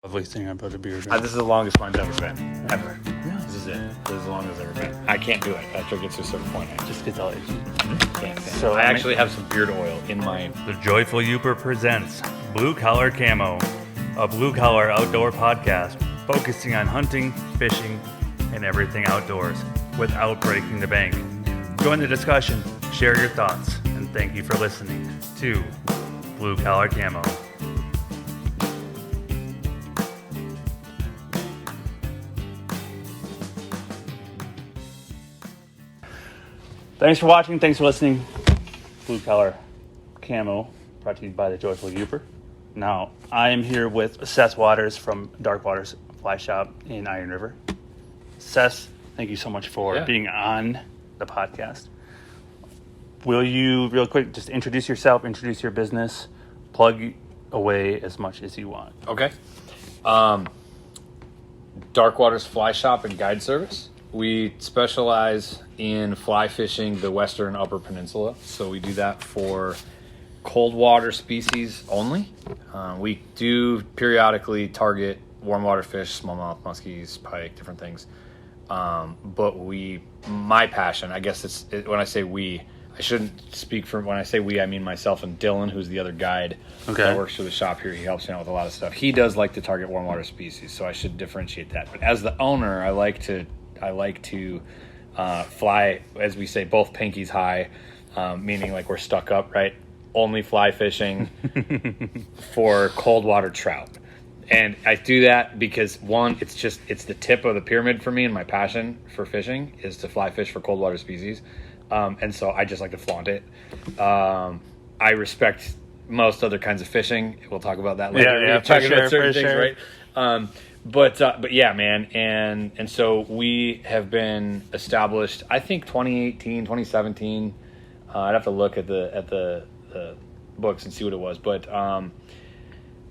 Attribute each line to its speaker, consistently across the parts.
Speaker 1: Lovely thing about a beer.
Speaker 2: This is the longest mine's ever been. Ever.
Speaker 1: Yeah.
Speaker 2: This is it. This is the longest it's ever been. I can't do it. After it gets to a certain point, I
Speaker 1: Just gets all itchy.
Speaker 2: can't.
Speaker 1: So
Speaker 2: I actually have some beard oil in my...
Speaker 1: The Joyful Youper presents Blue Collar Camo, a blue collar outdoor podcast focusing on hunting, fishing, and everything outdoors without breaking the bank. Join the discussion, share your thoughts, and thank you for listening to Blue Collar Camo. Thanks for watching. Thanks for listening. Blue Collar Camo, brought to you by the Joyful Youper. Now, I am here with Seth Waters from Dark Waters Fly Shop in Iron River. Seth, thank you so much for being on the podcast. Will you, real quick, just introduce yourself, introduce your business, plug away as much as you want.
Speaker 2: Okay. Dark Waters Fly Shop and Guide Service. We specialize in fly fishing the western upper peninsula. So we do that for cold water species only. We do periodically target warm water fish, smallmouth, muskies, pike, different things. But my passion, I guess when I say we, I shouldn't speak for, when I say we, I mean myself and Dylan, who's the other guide that works for the shop here. He helps me out with a lot of stuff. He does like to target warm water species, so I should differentiate that. But as the owner, I like to fly, as we say, both pinkies high, meaning like we're stuck up, right? Only fly fishing for cold water trout. And I do that because, one, it's the tip of the pyramid for me, and my passion for fishing is to fly fish for cold water species. And so I just like to flaunt it. I respect most other kinds of fishing. We'll talk about that later.
Speaker 1: Yeah, for sure,
Speaker 2: right? But yeah, man. And so we have been established, I think 2018, 2017. I'd have to look at the books and see what it was. But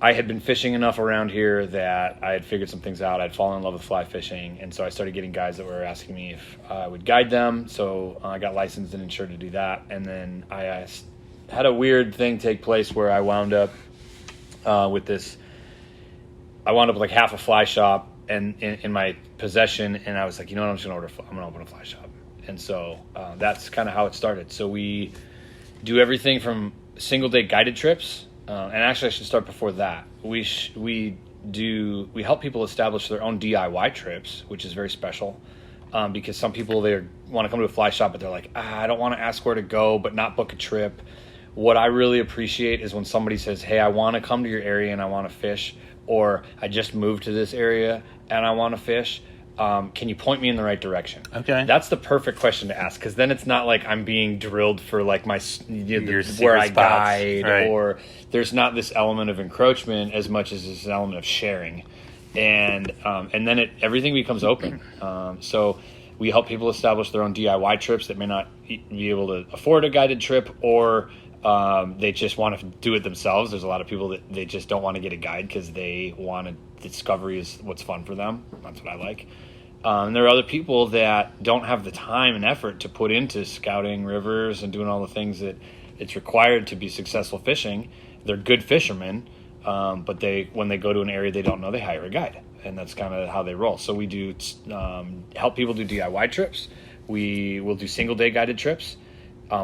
Speaker 2: I had been fishing enough around here that I had figured some things out. I'd fallen in love with fly fishing. And so I started getting guys that were asking me if I would guide them. So I got licensed and insured to do that. And then I had a weird thing take place where I wound up with this. I wound up with like half a fly shop and in my possession, and I was like, you know what, I'm gonna open a fly shop. And so that's kind of how it started. So we do everything from single day guided trips, and actually I should start before that. We help people establish their own DIY trips, which is very special, because some people, they want to come to a fly shop, but they're like, I don't want to ask where to go, but not book a trip. What I really appreciate is when somebody says, hey, I want to come to your area and I want to fish, or I just moved to this area and I want to fish. Can you point me in the right direction?
Speaker 1: Okay.
Speaker 2: That's the perfect question to ask, because then it's not like I'm being drilled for like where I
Speaker 1: spots,
Speaker 2: guide,
Speaker 1: right.
Speaker 2: Or there's not this element of encroachment as much as this element of sharing. And then everything becomes open. So we help people establish their own DIY trips that may not be able to afford a guided trip, or they just want to do it themselves. There's a lot of people that they just don't want to get a guide because they want discovery is what's fun for them. That's what I like. And there are other people that don't have the time and effort to put into scouting rivers and doing all the things that it's required to be successful fishing. They're good fishermen, but when they go to an area they don't know, they hire a guide. And that's kind of how they roll. So we do help people do DIY trips. We will do single day guided trips.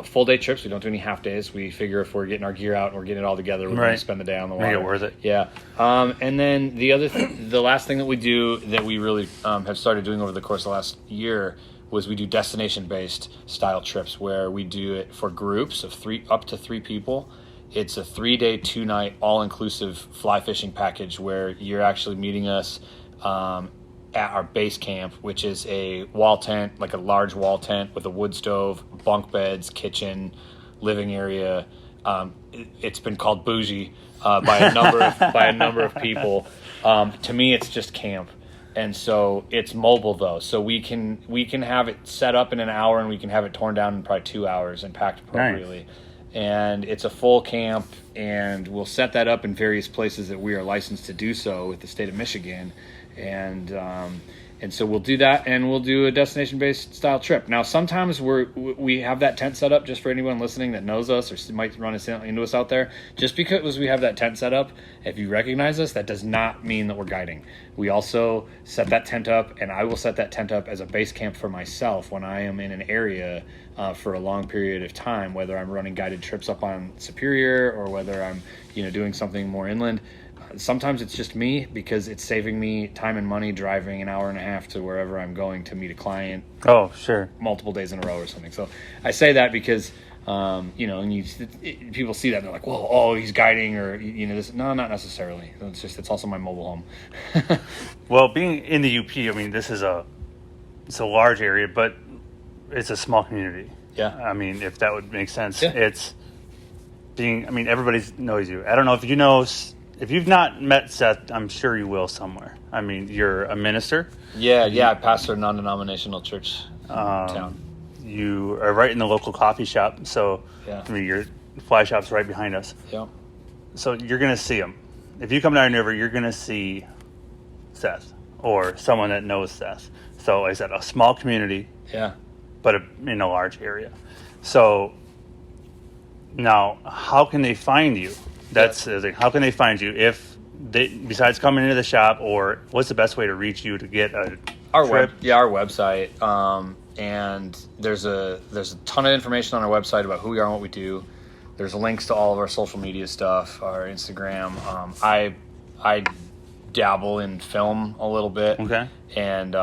Speaker 2: Full day trips. We don't do any half days. We figure if we're getting our gear out and we're getting it all together, we're going to spend the day on the water.
Speaker 1: Make it worth it.
Speaker 2: Yeah. And then the last thing that we do that we really have started doing over the course of the last year was we do destination-based style trips where we do it for groups of up to three people. It's a 3-day, 2-night, all-inclusive fly fishing package where you're actually meeting us at our base camp, which is a wall tent, like a large wall tent with a wood stove, bunk beds, kitchen, living area. It's been called bougie by a number of people. To me, it's just camp, and so it's mobile though. So we can have it set up in an hour, and we can have it torn down in probably 2 hours and packed appropriately. Nice. And it's a full camp, and we'll set that up in various places that we are licensed to do so with the state of Michigan. And And so we'll do that, and we'll do a destination-based style trip. Now, sometimes we have that tent set up, just for anyone listening that knows us or might run into us out there. Just because we have that tent set up, if you recognize us, that does not mean that we're guiding. We also set that tent up, and I will set that tent up as a base camp for myself when I am in an area for a long period of time, whether I'm running guided trips up on Superior or whether I'm doing something more inland. Sometimes it's just me because it's saving me time and money driving an hour and a half to wherever I'm going to meet a client.
Speaker 1: Oh, sure.
Speaker 2: Multiple days in a row or something. So I say that because, and people see that and they're like, "Whoa, oh, he's guiding," or this. No, not necessarily. It's also my mobile home.
Speaker 1: Well, being in the UP, I mean, it's a large area, but it's a small community.
Speaker 2: Yeah.
Speaker 1: I mean, if that would make sense.
Speaker 2: Yeah.
Speaker 1: Everybody knows you. I don't know if you know. If you've not met Seth, I'm sure you will somewhere. I mean, you're a minister.
Speaker 2: Yeah, I pastor a non-denominational church in town.
Speaker 1: You are right in the local coffee shop, so
Speaker 2: Yeah.
Speaker 1: I mean, your fly shop's right behind us.
Speaker 2: Yeah.
Speaker 1: So you're going to see him. If you come down River, you're going to see Seth or someone that knows Seth. So like I said, a small community,
Speaker 2: Yeah.
Speaker 1: but in a large area. So now, how can they find you? That's the thing. How can they find you if they, besides coming into the shop, or what's the best way to reach you to get a trip?
Speaker 2: Our website. And there's a ton of information on our website about who we are and what we do. There's links to all of our social media stuff, our Instagram. I dabble in film a little bit.
Speaker 1: Okay.
Speaker 2: And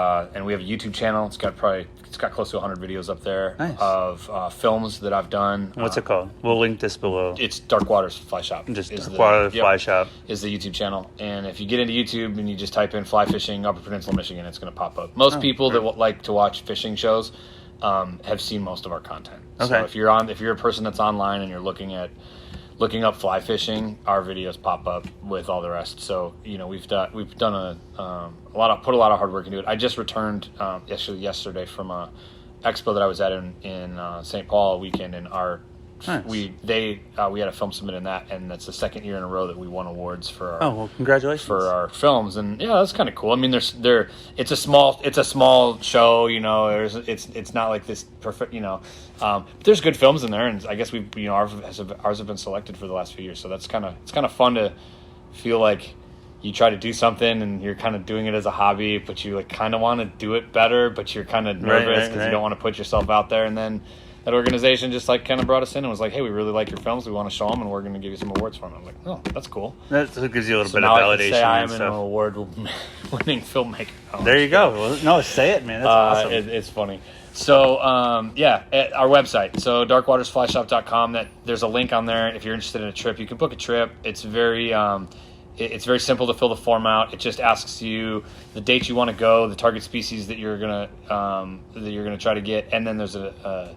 Speaker 2: we have a YouTube channel. It's got close to 100 videos up there.
Speaker 1: Nice.
Speaker 2: Of films that I've done.
Speaker 1: What's it called? We'll link this below.
Speaker 2: It's Dark Waters Fly Shop.
Speaker 1: Just Dark Waters Fly Shop
Speaker 2: is the YouTube channel. And if you get into YouTube and you just type in fly fishing Upper Peninsula, Michigan, it's going to pop up. Most people that like to watch fishing shows have seen most of our content.
Speaker 1: Okay.
Speaker 2: So if you're a person that's online and you're looking up fly fishing, our videos pop up with all the rest. So we've done put a lot of hard work into it. I just returned yesterday from a expo that I was at in St. Paul weekend, and
Speaker 1: Nice.
Speaker 2: we had a film submit in that, and that's the second year in a row that we won awards for our,
Speaker 1: congratulations
Speaker 2: for our films. And yeah, that's kind of cool. I mean, it's a small show, it's not like this perfect, but there's good films in there, and I guess ours have been selected for the last few years, so it's kind of fun to feel like you try to do something and you're kind of doing it as a hobby, but you kind of want to do it better, but you're kind of nervous because you don't want to put yourself out there. And then that organization just kind of brought us in and was like, "Hey, we really like your films. We want to show them, and we're going to give you some awards for them." I was like, "Oh, that's cool."
Speaker 1: That gives you a little bit
Speaker 2: now
Speaker 1: of
Speaker 2: I can
Speaker 1: validation.
Speaker 2: say I am
Speaker 1: and
Speaker 2: an
Speaker 1: stuff.
Speaker 2: award-winning filmmaker. Oh,
Speaker 1: There you go. Well, no, say it, man. That's awesome.
Speaker 2: It's funny. So, at our website, so darkwatersflyshop.com, there's a link on there. If you're interested in a trip, you can book a trip. It's very simple to fill the form out. It just asks you the date you want to go, the target species that you're gonna try to get, and then there's a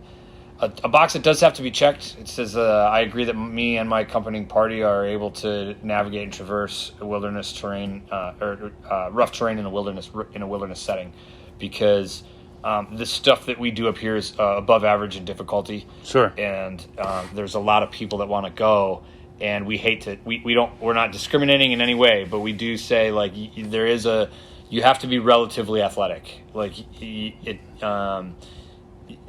Speaker 2: box that does have to be checked. It says, "I agree that me and my accompanying party are able to navigate and traverse a wilderness terrain or rough terrain in a wilderness setting," because the stuff that we do up here is above average in difficulty.
Speaker 1: Sure.
Speaker 2: And there's a lot of people that want to go. And we hate to, we're not discriminating in any way, but we do say you have to be relatively athletic.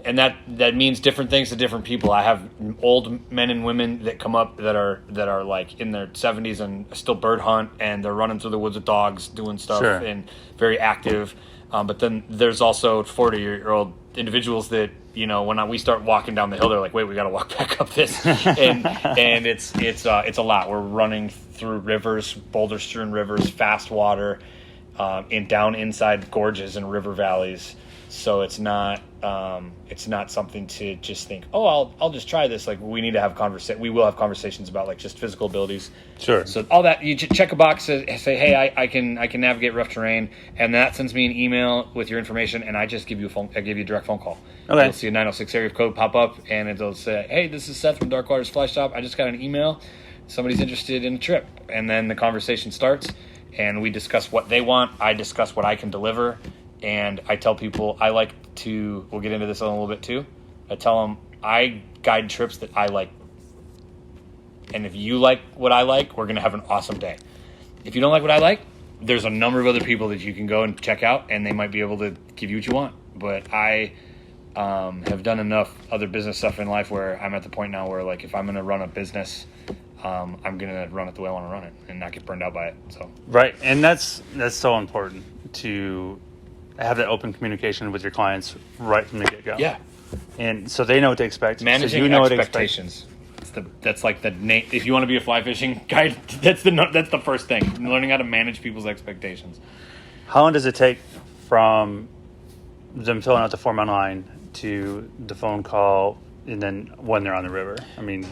Speaker 2: And that means different things to different people. I have old men and women that come up that are in their 70s and still bird hunt, and they're running through the woods with dogs, doing stuff,
Speaker 1: Sure.
Speaker 2: and very active. But then there's also 40-year-old individuals that, when we start walking down the hill, they're like, "Wait, we got to walk back up this," and it's a lot. We're running through rivers, boulder-strewn rivers, fast water, down inside gorges and river valleys. So it's not something to just think, "Oh, I'll just try this." We need to have we will have conversations about just physical abilities.
Speaker 1: Sure.
Speaker 2: So all that, you check a box, say, "Hey, I can navigate rough terrain," and that sends me an email with your information, and I just give you a direct phone call.
Speaker 1: Okay.
Speaker 2: You'll see a 906 area code pop up, and it'll say, "Hey, this is Seth from Dark Waters Fly Shop. I just got an email. Somebody's interested in a trip," and then the conversation starts, and we discuss what they want. I discuss what I can deliver. And I tell people we'll get into this in a little bit too. I tell them I guide trips that I like. And if you like what I like, we're going to have an awesome day. If you don't like what I like, there's a number of other people that you can go and check out, and they might be able to give you what you want. But I have done enough other business stuff in life where I'm at the point now where, like, if I'm going to run a business, I'm going to run it the way I want to run it and not get burned out by it. So
Speaker 1: Right, and that's so important to have that open communication with your clients right from the get-go.
Speaker 2: yeah,
Speaker 1: And so they know what to expect.
Speaker 2: managing
Speaker 1: so you know
Speaker 2: expectations. That's like the name. If you want to be a fly fishing guide, that's the first thing. Learning how to manage people's expectations.
Speaker 1: How long does it take from them filling out the form online to the phone call and then when they're on the river? I mean,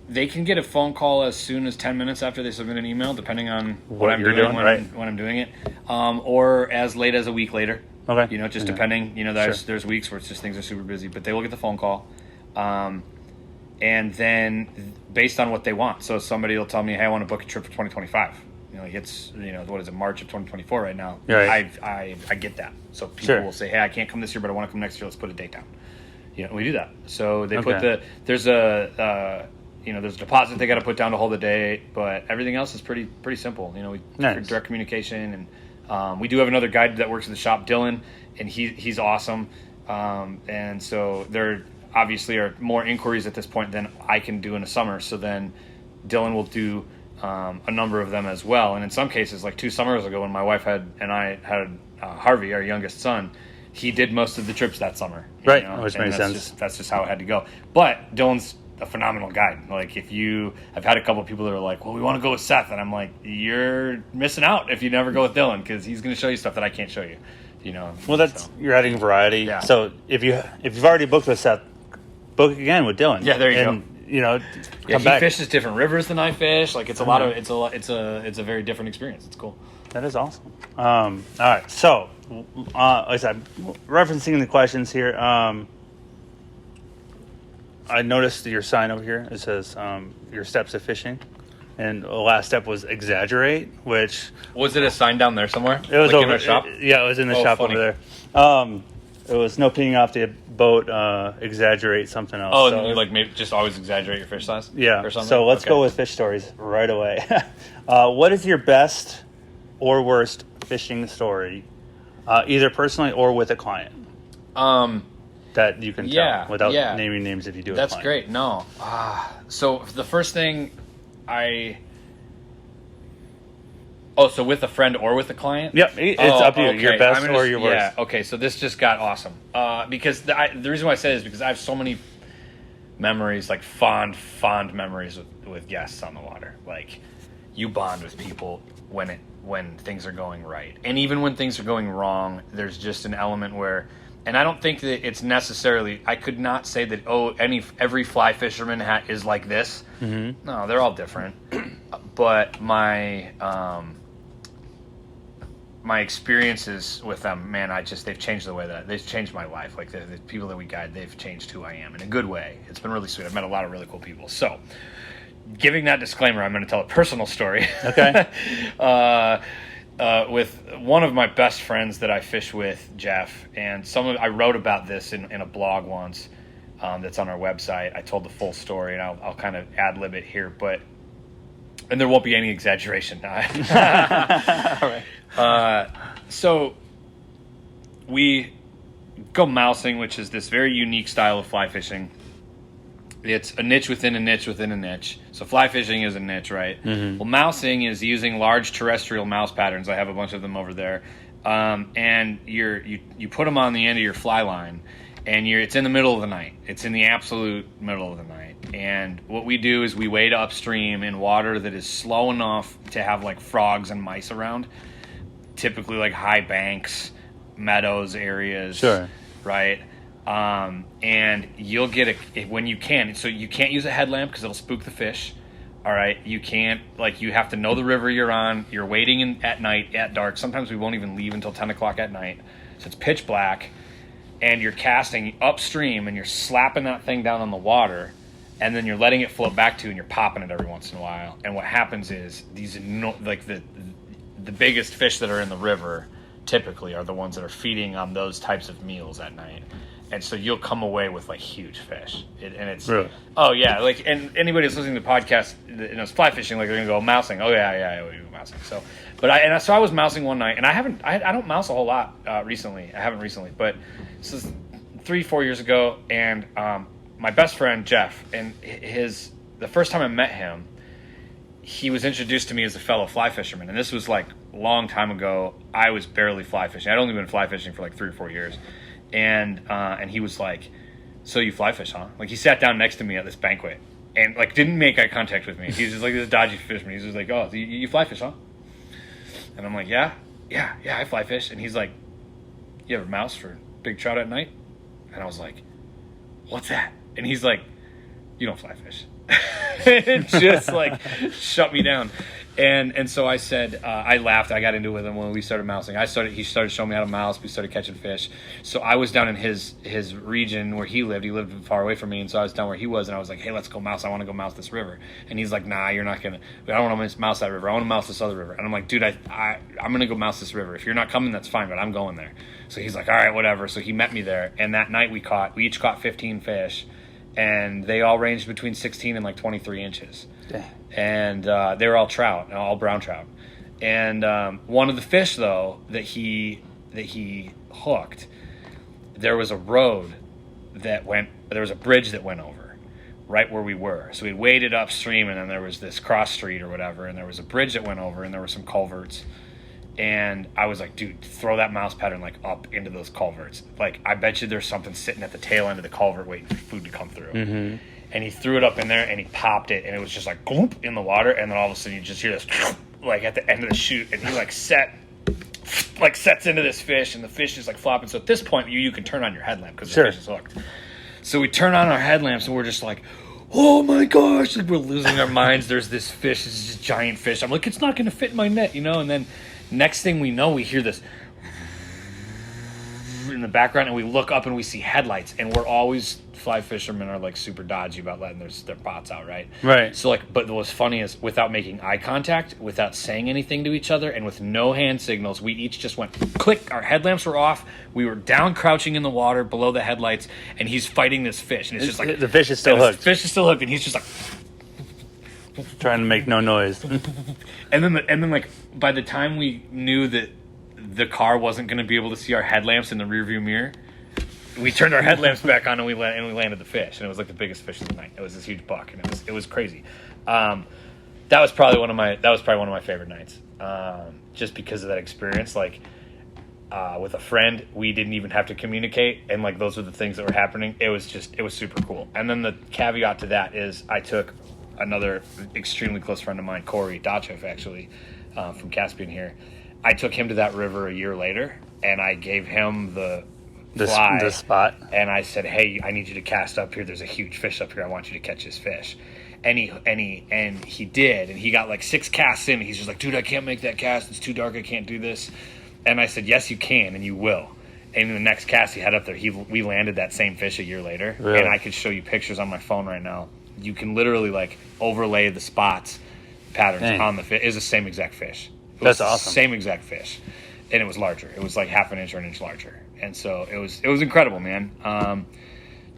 Speaker 2: They can get a phone call as soon as 10 minutes after they submit an email, depending on
Speaker 1: What
Speaker 2: I'm
Speaker 1: you're
Speaker 2: doing,
Speaker 1: doing, right.
Speaker 2: when I'm doing it, or as late as a week later.
Speaker 1: okay.
Speaker 2: Just
Speaker 1: Yeah.
Speaker 2: depending. There's weeks where it's just things are super busy, but they will get the phone call. And then based on what they want. So somebody will tell me, hey, I want to book a trip for 2025. It's, what is it, March of 2024 right now.
Speaker 1: Right.
Speaker 2: I get that. So people
Speaker 1: Sure.
Speaker 2: will say, hey, I can't come this year, but I want to come next year. Let's put a date down. We do that. So they put
Speaker 1: Okay.
Speaker 2: there's a deposit they got to put down to hold the date, but everything else is pretty simple. We
Speaker 1: Nice.
Speaker 2: direct communication, and we do have another guide that works at the shop, Dylan, and he's awesome. And so there obviously are more inquiries at this point than I can do in a summer. So then Dylan will do a number of them as well. And in some cases, like 2 summers ago, when my wife and I had Harvey, our youngest son, he did most of the trips that summer.
Speaker 1: Right, which
Speaker 2: and
Speaker 1: makes
Speaker 2: that's
Speaker 1: sense.
Speaker 2: That's just how it had to go. But Dylan's a phenomenal guide. Like, I've had a couple of people that are like, well, we want to go with Seth. And I'm like, you're missing out if you never go with Dylan, because he's going to show you stuff that I can't show you.
Speaker 1: Well, you're adding variety.
Speaker 2: Yeah.
Speaker 1: So if you've already booked with Seth, book again with Dylan.
Speaker 2: Yeah, there you
Speaker 1: go.
Speaker 2: Yeah,
Speaker 1: Come
Speaker 2: he
Speaker 1: back.
Speaker 2: fishes different rivers than I fish. Like, it's a very different experience. It's cool.
Speaker 1: That is awesome. All right. So, like I said, referencing the questions here, I noticed your sign over here. It says your steps of fishing. And the last step was exaggerate, which...
Speaker 2: Was it a sign down there somewhere?
Speaker 1: It was
Speaker 2: like
Speaker 1: over
Speaker 2: in our shop?
Speaker 1: Yeah, it was in the shop
Speaker 2: funny.
Speaker 1: over there. It was no peeing off the boat, exaggerate something else.
Speaker 2: Oh,
Speaker 1: So
Speaker 2: and you maybe just always exaggerate your fish size?
Speaker 1: Yeah.
Speaker 2: Or something?
Speaker 1: So let's
Speaker 2: Okay.
Speaker 1: go with fish stories right away. What is your best or worst fishing story, either personally or with a client, that you can tell without naming names if you do it?
Speaker 2: That's great. No. So the first thing so with a friend or with a client?
Speaker 1: Yep, it's up to you.
Speaker 2: Okay.
Speaker 1: Your best or your worst.
Speaker 2: Yeah, okay, so this just got awesome. Because the reason why I say it is because I have so many memories, like fond memories with guests on the water. Like, you bond with people when things are going right. And even when things are going wrong, there's just an element where... And I don't think that it's necessarily... I could not say that, every fly fisherman is like this. Mm-hmm. No, they're all different. But my experiences with them, man, they've changed the way they've changed my life. Like, the people that we guide, they've changed who I am in a good way. It's been really sweet. I've met a lot of really cool people. So, giving that disclaimer, I'm going to tell a personal story.
Speaker 1: Okay.
Speaker 2: With one of my best friends that I fish with, Jeff, and I wrote about this in a blog once that's on our website. I told the full story, and I'll kind of ad-lib it here, and there won't be any exaggeration. All right. So we go mousing, which is this very unique style of fly fishing. It's a niche within a niche within a niche. So fly fishing is a niche, right? Mm-hmm. Well, mousing is using large terrestrial mouse patterns. I have a bunch of them over there. And you put them on the end of your fly line, and it's in the middle of the night. It's in the absolute middle of the night. And what we do is we wade upstream in water that is slow enough to have like frogs and mice around, typically like high banks, meadows areas.
Speaker 1: Sure.
Speaker 2: Right? And you'll get when you can. So you can't use a headlamp because it'll spook the fish. All right. You can't, you have to know the river you're on. You're waiting at night, at dark. Sometimes we won't even leave until 10 o'clock at night. So it's pitch black, and you're casting upstream, and you're slapping that thing down on the water, and then you're letting it float back to you, and you're popping it every once in a while. And what happens is the biggest fish that are in the river typically are the ones that are feeding on those types of meals at night. And so you'll come away with like huge fish, and it's
Speaker 1: Really?
Speaker 2: Oh yeah, like, and anybody that's listening to the podcast, fly fishing, like they're gonna go mousing. Oh yeah, we do mousing. So, so I was mousing one night, and I don't mouse a whole lot recently. I haven't recently, but this is 3-4 years ago, and my best friend Jeff, and the first time I met him, he was introduced to me as a fellow fly fisherman, and this was like a long time ago. I was barely fly fishing. I'd only been fly fishing for like 3 or 4 years. And he was like, "So you fly fish, huh?" Like, he sat down next to me at this banquet and like didn't make eye contact with me. He was just like this dodgy fisherman. He's just like, "Oh, you fly fish, huh?" And I'm like, yeah, I fly fish." And he's like, "You ever mouse for big trout at night?" And I was like, "What's that?" And he's like, "You don't fly fish." It just like shut me down. And so I said, I laughed. I got into it with him when we started mousing. He started showing me how to mouse. We started catching fish. So I was down in his region where he lived. He lived far away from me, and so I was down where he was. And I was like, "Hey, let's go mouse. I want to go mouse this river." And he's like, "Nah, you're not gonna. I don't want to mouse that river. I want to mouse this other river." And I'm like, "Dude, I'm gonna go mouse this river. If you're not coming, that's fine, but I'm going there." So he's like, "All right, whatever." So he met me there, and that night we each caught 15 fish, and they all ranged between 16 and like 23 inches.
Speaker 1: Dang.
Speaker 2: And they were all trout, all brown trout. And one of the fish, though, that he hooked, there was a bridge that went over right where we were. So we waded upstream, and then there was this cross street or whatever, and there was a bridge that went over, and there were some culverts. And I was like, "Dude, throw that mouse pattern like up into those culverts. Like, I bet you there's something sitting at the tail end of the culvert waiting for food to come through." Mm-hmm. And he threw it up in there, and he popped it, and it was just like gloop in the water, and then all of a sudden you just hear this like at the end of the chute, and he sets into this fish, and the fish is like flopping. So at this point, you can turn on your headlamp because the fish is hooked. So we turn on our headlamps, and we're just like, "Oh my gosh!" Like, we're losing our minds. There's this fish, this giant fish. I'm like, "It's not going to fit in my net," And then next thing we know, we hear this in the background, and we look up and we see headlights, and we're always, fly fishermen are like super dodgy about letting their bots out, right? So like, but what's funny is, without making eye contact, without saying anything to each other, and with no hand signals, we each just went click. Our headlamps were off. We were down crouching in the water below the headlights, and he's fighting this fish, and it's just like
Speaker 1: the fish is still hooked.
Speaker 2: The fish is still hooked, and he's just like
Speaker 1: trying to make no noise.
Speaker 2: and then like, by the time we knew that the car wasn't going to be able to see our headlamps in the rearview mirror, we turned our headlamps back on, and we landed the fish, and it was like the biggest fish of the night. It was this huge buck, and it was crazy. That was probably one of my favorite nights, just because of that experience. Like, with a friend, we didn't even have to communicate, and like, those were the things that were happening. It was super cool. And then the caveat to that is, I took another extremely close friend of mine, Corey Dachev, actually, from Caspian here. I took him to that river a year later, and I gave him the spot, and I said, "Hey, I need you to cast up here. There's a huge fish up here. I want you to catch this fish." And he did, and he got like 6 casts in. He's just like, "Dude, I can't make that cast. It's too dark. I can't do this." And I said, "Yes, you can, and you will." And in the next cast he had up there, we landed that same fish a year later. Really? And I could show you pictures on my phone right now. You can literally like overlay the spots patterns on the fish. It's the same exact fish.
Speaker 1: That's awesome.
Speaker 2: Same exact fish, and it was larger. It was like half an inch or an inch larger, and so it was incredible, man.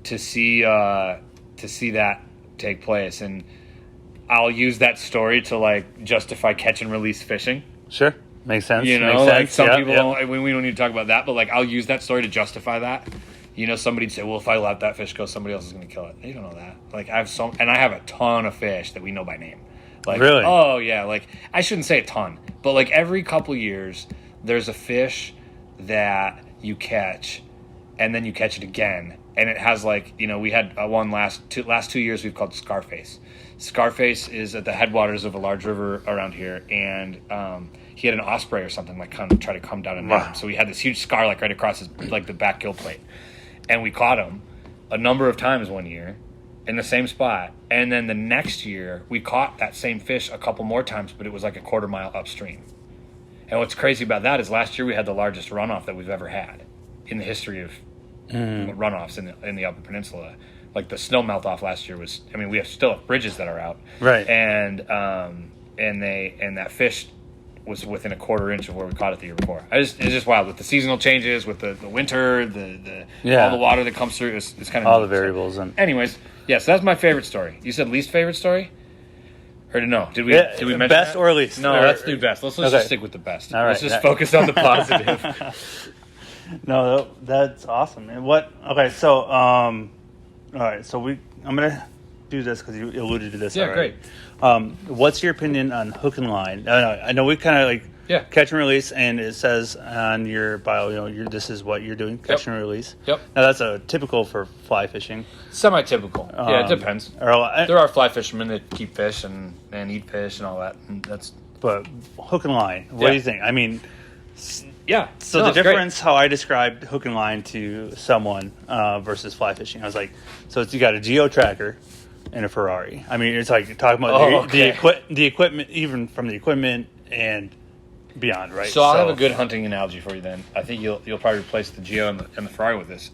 Speaker 2: To see that take place, and I'll use that story to like justify catch and release fishing.
Speaker 1: Sure, makes sense.
Speaker 2: Like some people don't. We don't need to talk about that, but like, I'll use that story to justify that. Somebody'd say, "Well, if I let that fish go, somebody else is going to kill it." They don't know that. Like, I have a ton of fish that we know by name. Like,
Speaker 1: really?
Speaker 2: Oh yeah. Like, I shouldn't say a ton, but like every couple years, there's a fish that you catch, and then you catch it again, and it has like, we had one last 2 years we've called Scarface. Scarface is at the headwaters of a large river around here, and he had an osprey or something like kind of try to come down and nab him. So he had this huge scar like right across his like the back gill plate, and we caught him a number of times one year in the same spot, and then the next year we caught that same fish a couple more times, but it was like a quarter mile upstream. And what's crazy about that is last year we had the largest runoff that we've ever had in the history of runoffs in the Upper Peninsula. Like, the snow melt off last year was, we still have bridges that are out,
Speaker 1: right?
Speaker 2: And that fish was within a quarter inch of where we caught it the year before. It's just wild with the seasonal changes, with the winter, all the water that comes through. It's kind of
Speaker 1: all
Speaker 2: neat.
Speaker 1: the variables.
Speaker 2: So,
Speaker 1: and
Speaker 2: anyways, so that's my favorite story. You said least favorite story, or no? Did we mention
Speaker 1: best
Speaker 2: that?
Speaker 1: or least?
Speaker 2: No, let's do best. Let's
Speaker 1: Okay.
Speaker 2: just stick with the best.
Speaker 1: All right.
Speaker 2: Let's just focus on the positive.
Speaker 1: No, that's awesome. And what? Okay, so all right, so I'm gonna do this because you alluded to this.
Speaker 2: Yeah,
Speaker 1: already.
Speaker 2: great.
Speaker 1: What's your opinion on hook and line? I know we kind of catch and release, and it says on your bio, this is what you're doing, catch and release.
Speaker 2: Yep.
Speaker 1: Now that's a typical for fly fishing.
Speaker 2: Semi-typical. Yeah, it depends.
Speaker 1: There
Speaker 2: are fly fishermen that keep fish and eat fish and all that. And
Speaker 1: but hook and line. What do you think? I mean.
Speaker 2: Yeah.
Speaker 1: So the difference, how I described hook and line to someone versus fly fishing, I was like, so you got a geo tracker and a Ferrari. I mean, it's like you're talking about the equipment, even from the equipment and beyond, right?
Speaker 2: So I'll have a good hunting analogy for you then. I think you'll probably replace the geo and the Ferrari with this.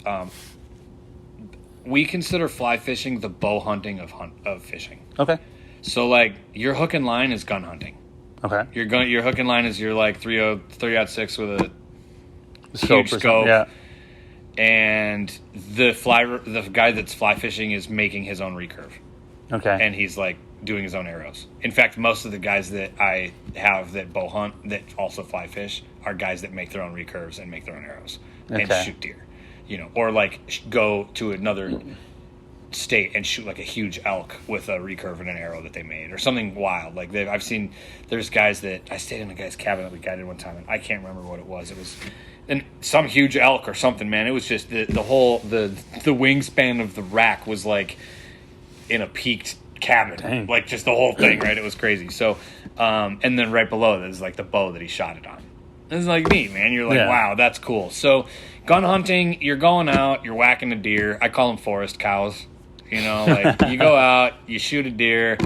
Speaker 2: We consider fly fishing the bow hunting of fishing.
Speaker 1: Okay.
Speaker 2: So like your hook and line is gun hunting.
Speaker 1: Okay.
Speaker 2: Your hook and line is your like 3-06 with a
Speaker 1: Scope
Speaker 2: huge scope.
Speaker 1: Yeah.
Speaker 2: And the guy that's fly fishing is making his own recurve.
Speaker 1: Okay.
Speaker 2: And he's like doing his own arrows. In fact, most of the guys that I have that bow hunt that also fly fish are guys that make their own recurves and make their own arrows and shoot deer, or like go to another state and shoot like a huge elk with a recurve and an arrow that they made or something wild. Like I've seen there's guys that I stayed in a guy's cabin that we guided one time and I can't remember what it was. It was some huge elk or something, man. It was just the whole the wingspan of the rack was like in a peaked cabin.
Speaker 1: Dang.
Speaker 2: Like just the whole thing, right? It was crazy. So and then right below that is like the bow that he shot it on. It's like neat, man. You're like, wow, that's cool. So gun hunting, you're going out, you're whacking a deer. I call them forest cows. Like you go out, you shoot a deer,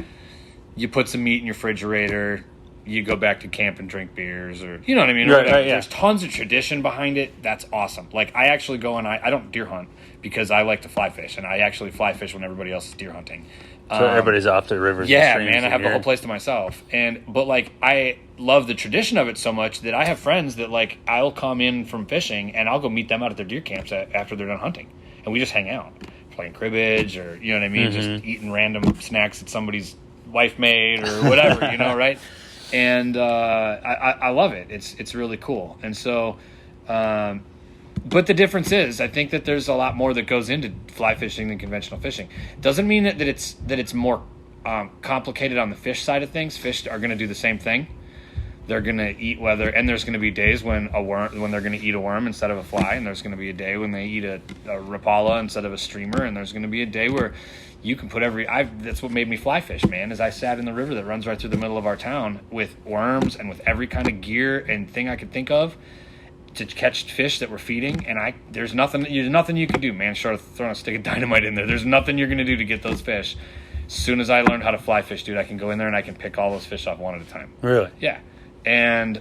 Speaker 2: you put some meat in your refrigerator, you go back to camp and drink beers, or you know what I mean?
Speaker 1: Right, yeah.
Speaker 2: There's tons of tradition behind it. That's awesome. Like I actually go and I don't deer hunt because I like to fly fish, and I actually fly fish when everybody else is deer hunting.
Speaker 1: So everybody's off the rivers.
Speaker 2: Yeah,
Speaker 1: and streams,
Speaker 2: man, I have the whole place to myself. But like I love the tradition of it so much that I have friends that like I'll come in from fishing and I'll go meet them out at their deer camps after they're done hunting, and we just hang out. Playing cribbage or, you know what I mean?
Speaker 1: Mm-hmm.
Speaker 2: Just eating random snacks that somebody's wife made or whatever, right? And I love it. It's really cool. And so, but the difference is, I think that there's a lot more that goes into fly fishing than conventional fishing. Doesn't mean that it's more complicated on the fish side of things. Fish are going to do the same thing. They're going to eat and there's going to be days when they're going to eat a worm instead of a fly, and there's going to be a day when they eat a rapala instead of a streamer, and there's going to be a day where you can put that's what made me fly fish, man, is I sat in the river that runs right through the middle of our town with worms and with every kind of gear and thing I could think of to catch fish that were feeding, and there's nothing you can do, man, short of throwing a stick of dynamite in there. There's nothing you're going to do to get those fish. As soon as I learned how to fly fish, dude, I can go in there and I can pick all those fish off one at a time.
Speaker 1: Really?
Speaker 2: Yeah. And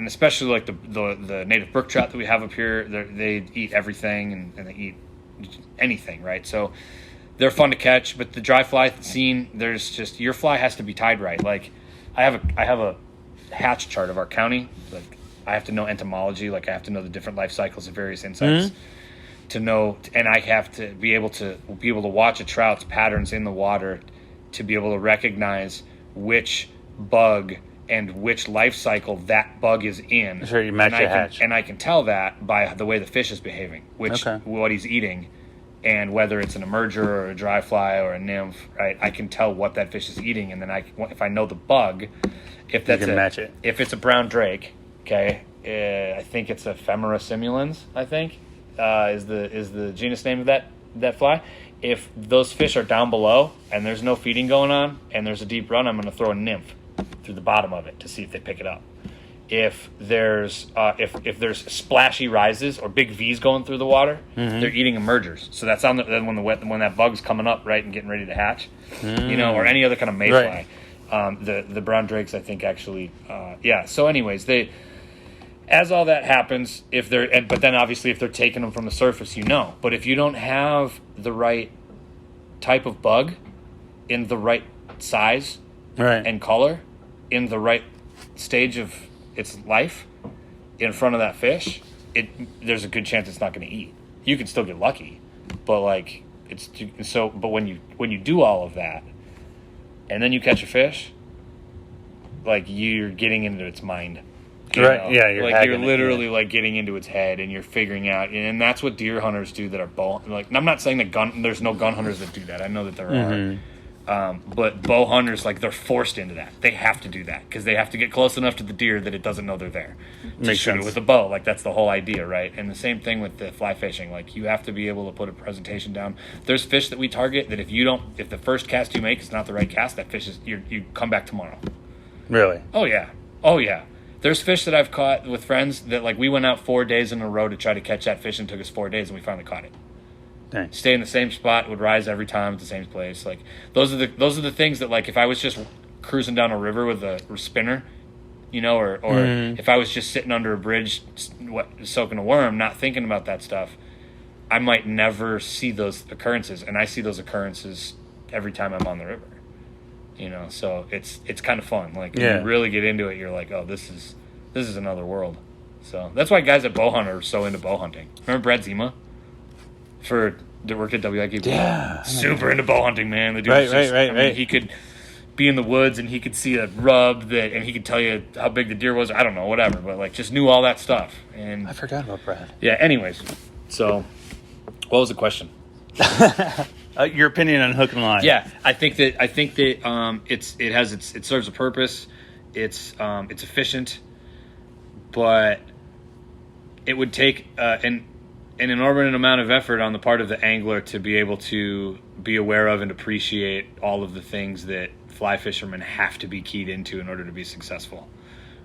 Speaker 2: especially like the native brook trout that we have up here, they eat everything and they eat anything, right? So they're fun to catch. But the dry fly scene, there's just your fly has to be tied right. Like I have a hatch chart of our county. Like I have to know entomology. Like I have to know the different life cycles of various insects to know, and I have to be able to watch a trout's patterns in the water to be able to recognize which bug and which life cycle that bug is in.
Speaker 1: Sure, you match your hatch.
Speaker 2: And I can tell that by the way the fish is behaving, what he's eating, and whether it's an emerger or a dry fly or a nymph, right? I can tell what that fish is eating, and then if I know the bug, if
Speaker 1: match it.
Speaker 2: If it's a brown drake, okay, I think it's a Femora simulans, I think, is the genus name of that fly. If those fish are down below and there's no feeding going on and there's a deep run, I'm going to throw a nymph through the bottom of it to see if they pick it up. If there's if there's splashy rises or big V's going through the water, they're eating emergers. So that's on when that bug's coming up, right, and getting ready to hatch, or any other kind of mayfly. Right. The brown drakes, I think, actually, yeah. So, anyways, as all that happens, but then obviously if they're taking them from the surface, But if you don't have the right type of bug in the right size,
Speaker 1: right,
Speaker 2: and color in the right stage of its life in front of that fish, there's a good chance it's not going to eat. You can still get lucky, but like but when you do all of that and then you catch a fish, like you're getting into its mind.
Speaker 1: Right? Yeah,
Speaker 2: you're literally like getting into its head, and you're figuring out, and that's what deer hunters do that are bow. Like, I'm not saying that there's no gun hunters that do that. I know that there are, but bow hunters, like, they're forced into that. They have to do that because they have to get close enough to the deer that it doesn't know they're there.
Speaker 1: Makes
Speaker 2: shoot
Speaker 1: sense.
Speaker 2: it with a bow. Like, that's the whole idea, right? And the same thing with the fly fishing. Like, you have to be able to put a presentation down. There's fish that we target that if the first cast you make is not the right cast, that fish is you come back tomorrow.
Speaker 1: Really?
Speaker 2: Oh yeah. There's fish that I've caught with friends that, like, we went out 4 days in a row to try to catch that fish, and it took us 4 days, and we finally caught it.
Speaker 1: Dang.
Speaker 2: Stay in the same spot, would rise every time at the same place. Like, those are the things that, like, if I was just cruising down a river with a spinner, you know, or if I was just sitting under a bridge soaking a worm, not thinking about that stuff, I might never see those occurrences, and I see those occurrences every time I'm on the river. You know, so it's kind of fun. Like, when you really get into it, you're like, oh, this is another world. So that's why guys at bow hunt are so into bow hunting. Remember Brad Zima? That worked at WIKB?
Speaker 1: Yeah.
Speaker 2: Super into bow hunting, man. The dude
Speaker 1: Right.
Speaker 2: He could be in the woods and he could see a rub and he could tell you how big the deer was. I don't know, whatever. But, like, just knew all that stuff. And
Speaker 1: I forgot about Brad.
Speaker 2: yeah, anyways. So, what was the question?
Speaker 1: Your opinion on hook and line?
Speaker 2: Yeah, I think that it serves a purpose. It's efficient, but it would take an inordinate amount of effort on the part of the angler to be able to be aware of and appreciate all of the things that fly fishermen have to be keyed into in order to be successful.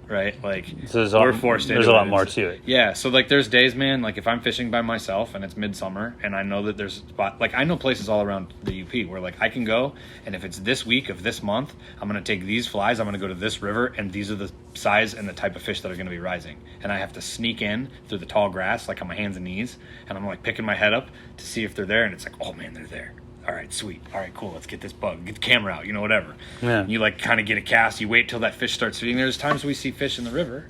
Speaker 2: Right? Like,
Speaker 1: So
Speaker 2: we're forced into it.
Speaker 1: There's a lot more to it.
Speaker 2: Yeah, so, like, there's days, man, like, if I'm fishing by myself and it's midsummer and I know that there's a spot, like, I know places all around the UP where, like, I can go, and if it's this week of this month, I'm going to take these flies, I'm going to go to this river, and these are the size and the type of fish that are going to be rising. And I have to sneak in through the tall grass, like, on my hands and knees, and I'm, like, picking my head up to see if they're there, and it's like, oh, man, they're there. All right, sweet. All right, cool. Let's get this bug. Get the camera out, you know, whatever.
Speaker 1: Yeah.
Speaker 2: You, like, kind of get a cast. You wait till that fish starts feeding. There's times we see fish in the river,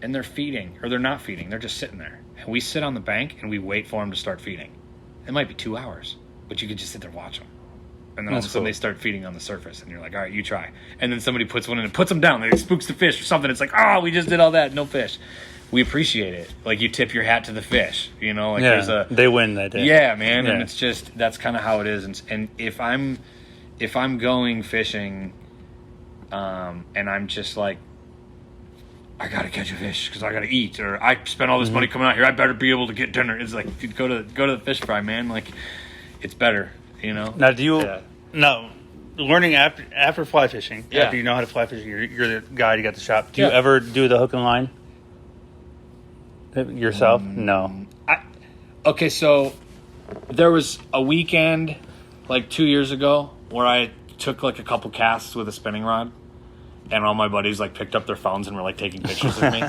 Speaker 2: and they're feeding, or they're not feeding. They're just sitting there. And we sit on the bank, and we wait for them to start feeding. It might be 2 hours, but you could just sit there and watch them. And then all of a sudden they start feeding on the surface, and you're like, all right, you try. And then somebody puts one in and puts them down. It spooks the fish or something. It's like, oh, we just did all that. No fish. We appreciate it. Like, you tip your hat to the fish, you know? Like,
Speaker 1: they win that day.
Speaker 2: Yeah, man.
Speaker 1: Yeah.
Speaker 2: And it's just, that's kind of how it is. And if I'm going fishing, and I'm just like, I gotta catch a fish because I gotta eat, or I spent all this money coming out here, I better be able to get dinner. It's like, dude, go to the fish fry, man. Like, it's better, you know.
Speaker 1: Now, learning after fly fishing,
Speaker 2: Yeah.
Speaker 1: after you know how to fly fish, you're the guy. You got the shop. Do you
Speaker 2: Yeah.
Speaker 1: ever do the hook and line yourself? No.
Speaker 2: Okay, so there was a weekend like 2 years ago where I took like a couple casts with a spinning rod, and all my buddies like picked up their phones and were like taking pictures of me,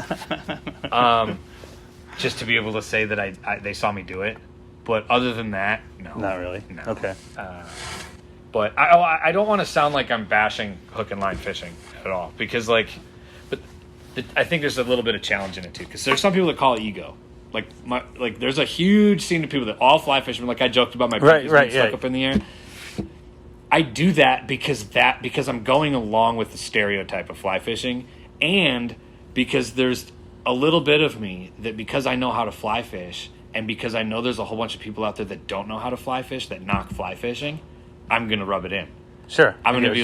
Speaker 2: just to be able to say that they saw me do it. But other than that, no,
Speaker 1: Not really.
Speaker 2: No.
Speaker 1: Okay.
Speaker 2: But I don't want to sound like I'm bashing hook and line fishing at all, because I think there's a little bit of challenge in it too, because there's some people that call it ego. Like there's a huge scene of people that all fly fishermen. Like I joked about my pinkies being stuck up in the air. I do that because I'm going along with the stereotype of fly fishing, and because there's a little bit of me that, because I know how to fly fish, and because I know there's a whole bunch of people out there that don't know how to fly fish that knock fly fishing, I'm gonna rub it in.
Speaker 1: Sure.
Speaker 2: I'm gonna be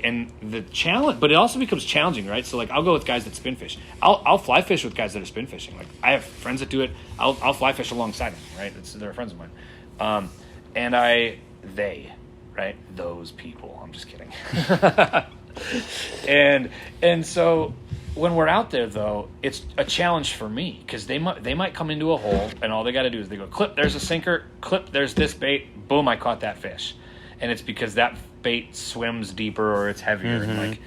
Speaker 2: and the challenge, but it also becomes challenging, right? So like, I'll go with guys that spin fish. I'll fly fish with guys that are spin fishing. Like, I have friends that do it. I'll fly fish alongside them, right? They're friends of mine. Those people. I'm just kidding. and so when we're out there, though, it's a challenge for me, because they might come into a hole, and all they got to do is they go, clip, there's a sinker, clip, there's this bait, boom, I caught that fish. And it's because that bait swims deeper or it's heavier.
Speaker 1: Mm-hmm.
Speaker 2: And like,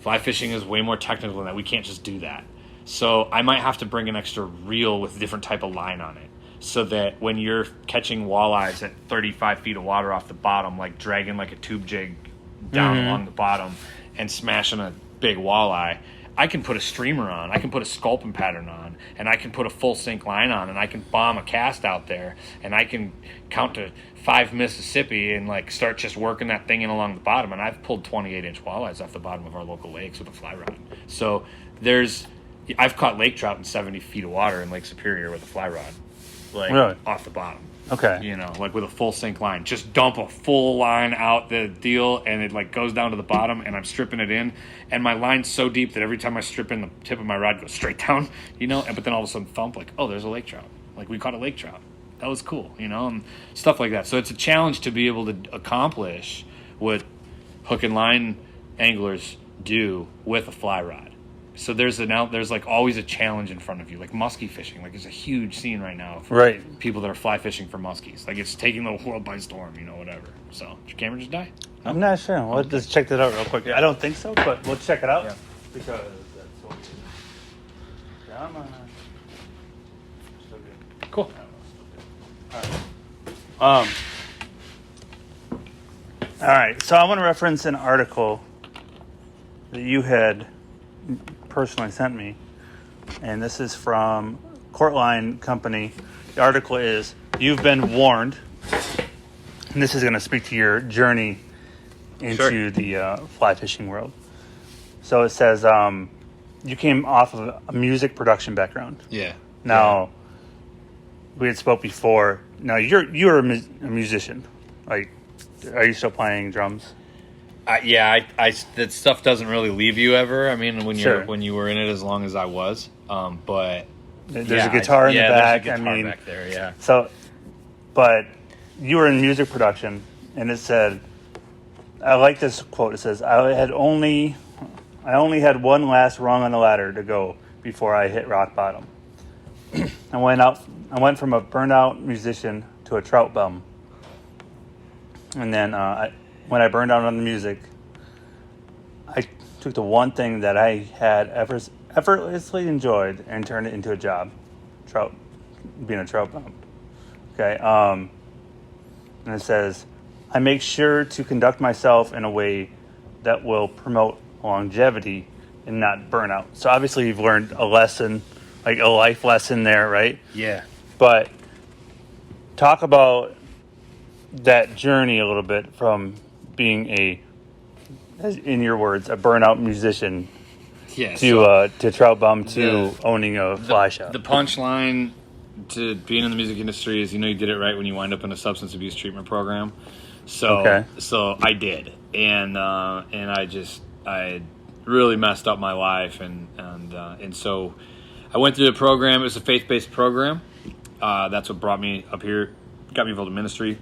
Speaker 2: fly fishing is way more technical than that. We can't just do that. So I might have to bring an extra reel with a different type of line on it, so that when you're catching walleyes at 35 feet of water off the bottom, like dragging like a tube jig down along the bottom and smashing a big walleye, I can put a streamer on, I can put a sculpin pattern on, and I can put a full sink line on, and I can bomb a cast out there, and I can count to 5 Mississippi and like start just working that thing in along the bottom. And I've pulled 28-inch walleyes off the bottom of our local lakes with a fly rod. So I've caught lake trout in 70 feet of water in Lake Superior with a fly rod, like
Speaker 1: really?
Speaker 2: off the bottom.
Speaker 1: Okay.
Speaker 2: You know, like with a full sink line. Just dump a full line out the deal, and it like goes down to the bottom, and I'm stripping it in, and my line's so deep that every time I strip in, the tip of my rod goes straight down, you know, but then all of a sudden thump, like, oh, there's a lake trout. Like, we caught a lake trout. That was cool, you know, and stuff like that. So it's a challenge to be able to accomplish what hook and line anglers do with a fly rod. So there's like always a challenge in front of you, like muskie fishing. Like, it's a huge scene right now for people that are fly fishing for muskies. Like, it's taking the world by storm, you know, whatever. So did your camera just die? No?
Speaker 1: I'm not sure. We'll just check that out real quick. I don't think so, but we'll check it out because that's what we do. Come on. Still good.
Speaker 2: Cool.
Speaker 1: All right. All right. So I want to reference an article that you had personally sent me, and this is from Courtline Company. The article is "You've Been Warned," and this is going to speak to your journey into the fly fishing world. So it says you came off of a music production background.
Speaker 2: Yeah.
Speaker 1: Now we had spoke before. Now you're a musician. Like, are you still playing drums?
Speaker 2: I that stuff doesn't really leave you ever. I mean, when you were in it as long as I was, but
Speaker 1: there's a guitar in the back.
Speaker 2: There's a guitar back there. Yeah.
Speaker 1: So, but you were in music production, and it said, I like this quote. It says, "I only had one last rung on the ladder to go before I hit rock bottom. I went from a burnout musician to a trout bum, and then when I burned out on the music, I took the one thing that I had effortlessly enjoyed and turned it into a job, being a trout bum." Okay, and it says, "I make sure to conduct myself in a way that will promote longevity and not burnout." So obviously you've learned a lesson, like a life lesson there, right?
Speaker 2: Yeah.
Speaker 1: But talk about that journey a little bit from being in your words, a burnout musician to trout bum to owning a fly shop.
Speaker 2: The punchline to being in the music industry is, you know, you did it right when you wind up in a substance abuse treatment program. So I did, and I really messed up my life, and so I went through the program. It was a faith-based program. That's what brought me up here, got me involved in ministry.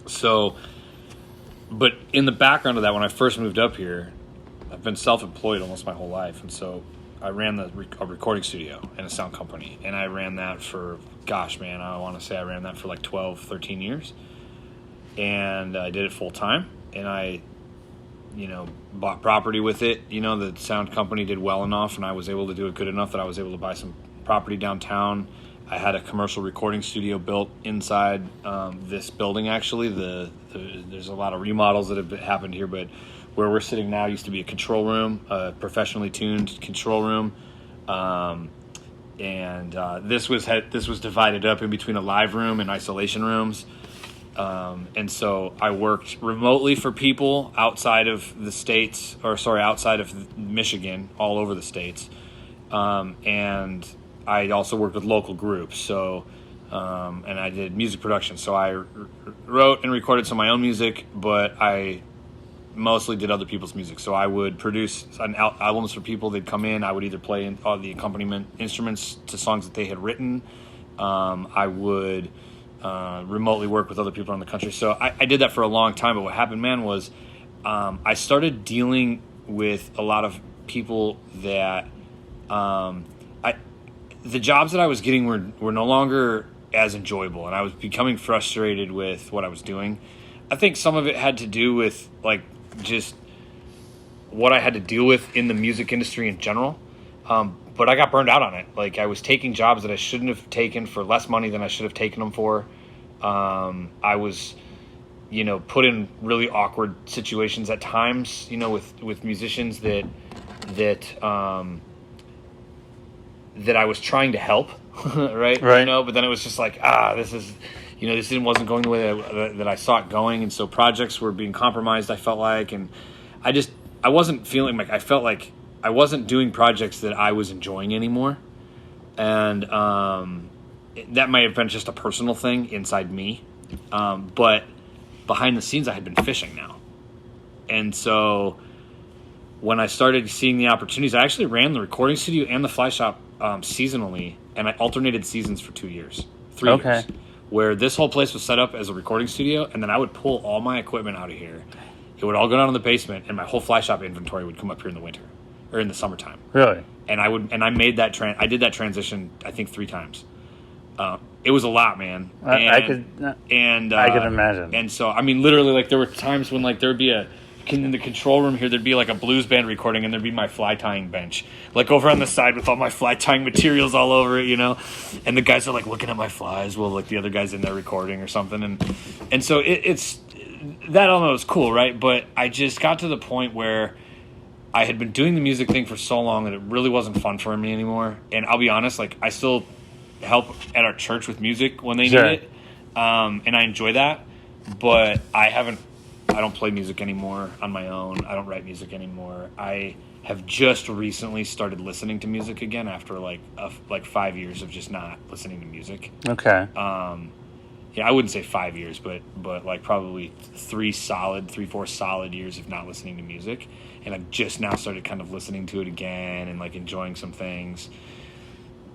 Speaker 2: So, but in the background of that, when I first moved up here, I've been self-employed almost my whole life, and so I ran a recording studio and a sound company, and I ran that for, I want to say I ran that for like 12, 13 years, and I did it full-time, and I, bought property with it. The sound company did well enough, and I was able to do it good enough that I was able to buy some property downtown. I had a commercial recording studio built inside this building, actually. There's a lot of remodels that have happened here, but where we're sitting now used to be a control room, a professionally tuned control room. This was divided up in between a live room and isolation rooms. And so I worked remotely for people outside of the states, outside of Michigan, all over the states. And I also worked with local groups. So, and I did music production. So I wrote and recorded some of my own music, but I mostly did other people's music. So I would produce albums for people. They'd come in. I would either play all the accompaniment instruments to songs that they had written. I would remotely work with other people around the country. So I did that for a long time. But what happened, man, was I started dealing with a lot of people that the jobs that I was getting were no longer as enjoyable, and I was becoming frustrated with what I was doing. I think some of it had to do with just what I had to deal with in the music industry in general. But I got burned out on it. I was taking jobs that I shouldn't have taken for less money than I should have taken them for. I was, put in really awkward situations at times, with musicians that that that I was trying to help, right?
Speaker 1: Right.
Speaker 2: You know, but then it was just like, this wasn't going the way that I saw it going, and so projects were being compromised. I felt like, and I wasn't feeling like I felt like I wasn't doing projects that I was enjoying anymore, and that might have been just a personal thing inside me, but behind the scenes, I had been fishing now, and so when I started seeing the opportunities, I actually ran the recording studio and the fly shop seasonally, and I alternated seasons for 3 years, where this whole place was set up as a recording studio, and then I would pull all my equipment out of here. It would all go down in the basement, and my whole fly shop inventory would come up here in the winter or in the summertime.
Speaker 1: Really?
Speaker 2: And I made that I did that transition, I think 3 times. It was a lot, man.
Speaker 1: I could imagine.
Speaker 2: And so, I mean, literally, like, there were times when, like, there would be in the control room here, there'd be like a blues band recording, and there'd be my fly tying bench, like over on the side with all my fly tying materials all over it, you know. And the guys are like looking at my flies while like the other guys in there recording or something, and so it's that element was cool, right? But I just got to the point where I had been doing the music thing for so long that it really wasn't fun for me anymore. And I'll be honest, like I still help at our church with music when they need it, and I enjoy that, but I don't play music anymore on my own. I don't write music anymore. I have just recently started listening to music again after like 5 years of just not listening to music.
Speaker 1: Okay.
Speaker 2: I wouldn't say 5 years, but like probably 4 solid years of not listening to music. And I've just now started kind of listening to it again and like enjoying some things.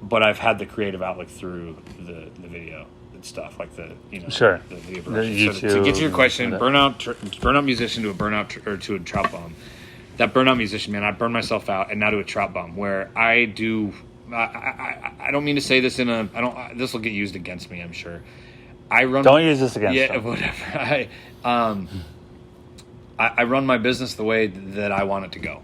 Speaker 2: But I've had the creative outlet through the video stuff, like the video production. So to get to your question, burnout musician to a burnout or to a trout bum. That burnout musician, man, I burned myself out, and now to a trout bum, where I do. I don't mean to say this this will get used against me, I'm sure.
Speaker 1: Don't use this against.
Speaker 2: Yeah,
Speaker 1: them.
Speaker 2: whatever. I run my business the way that I want it to go,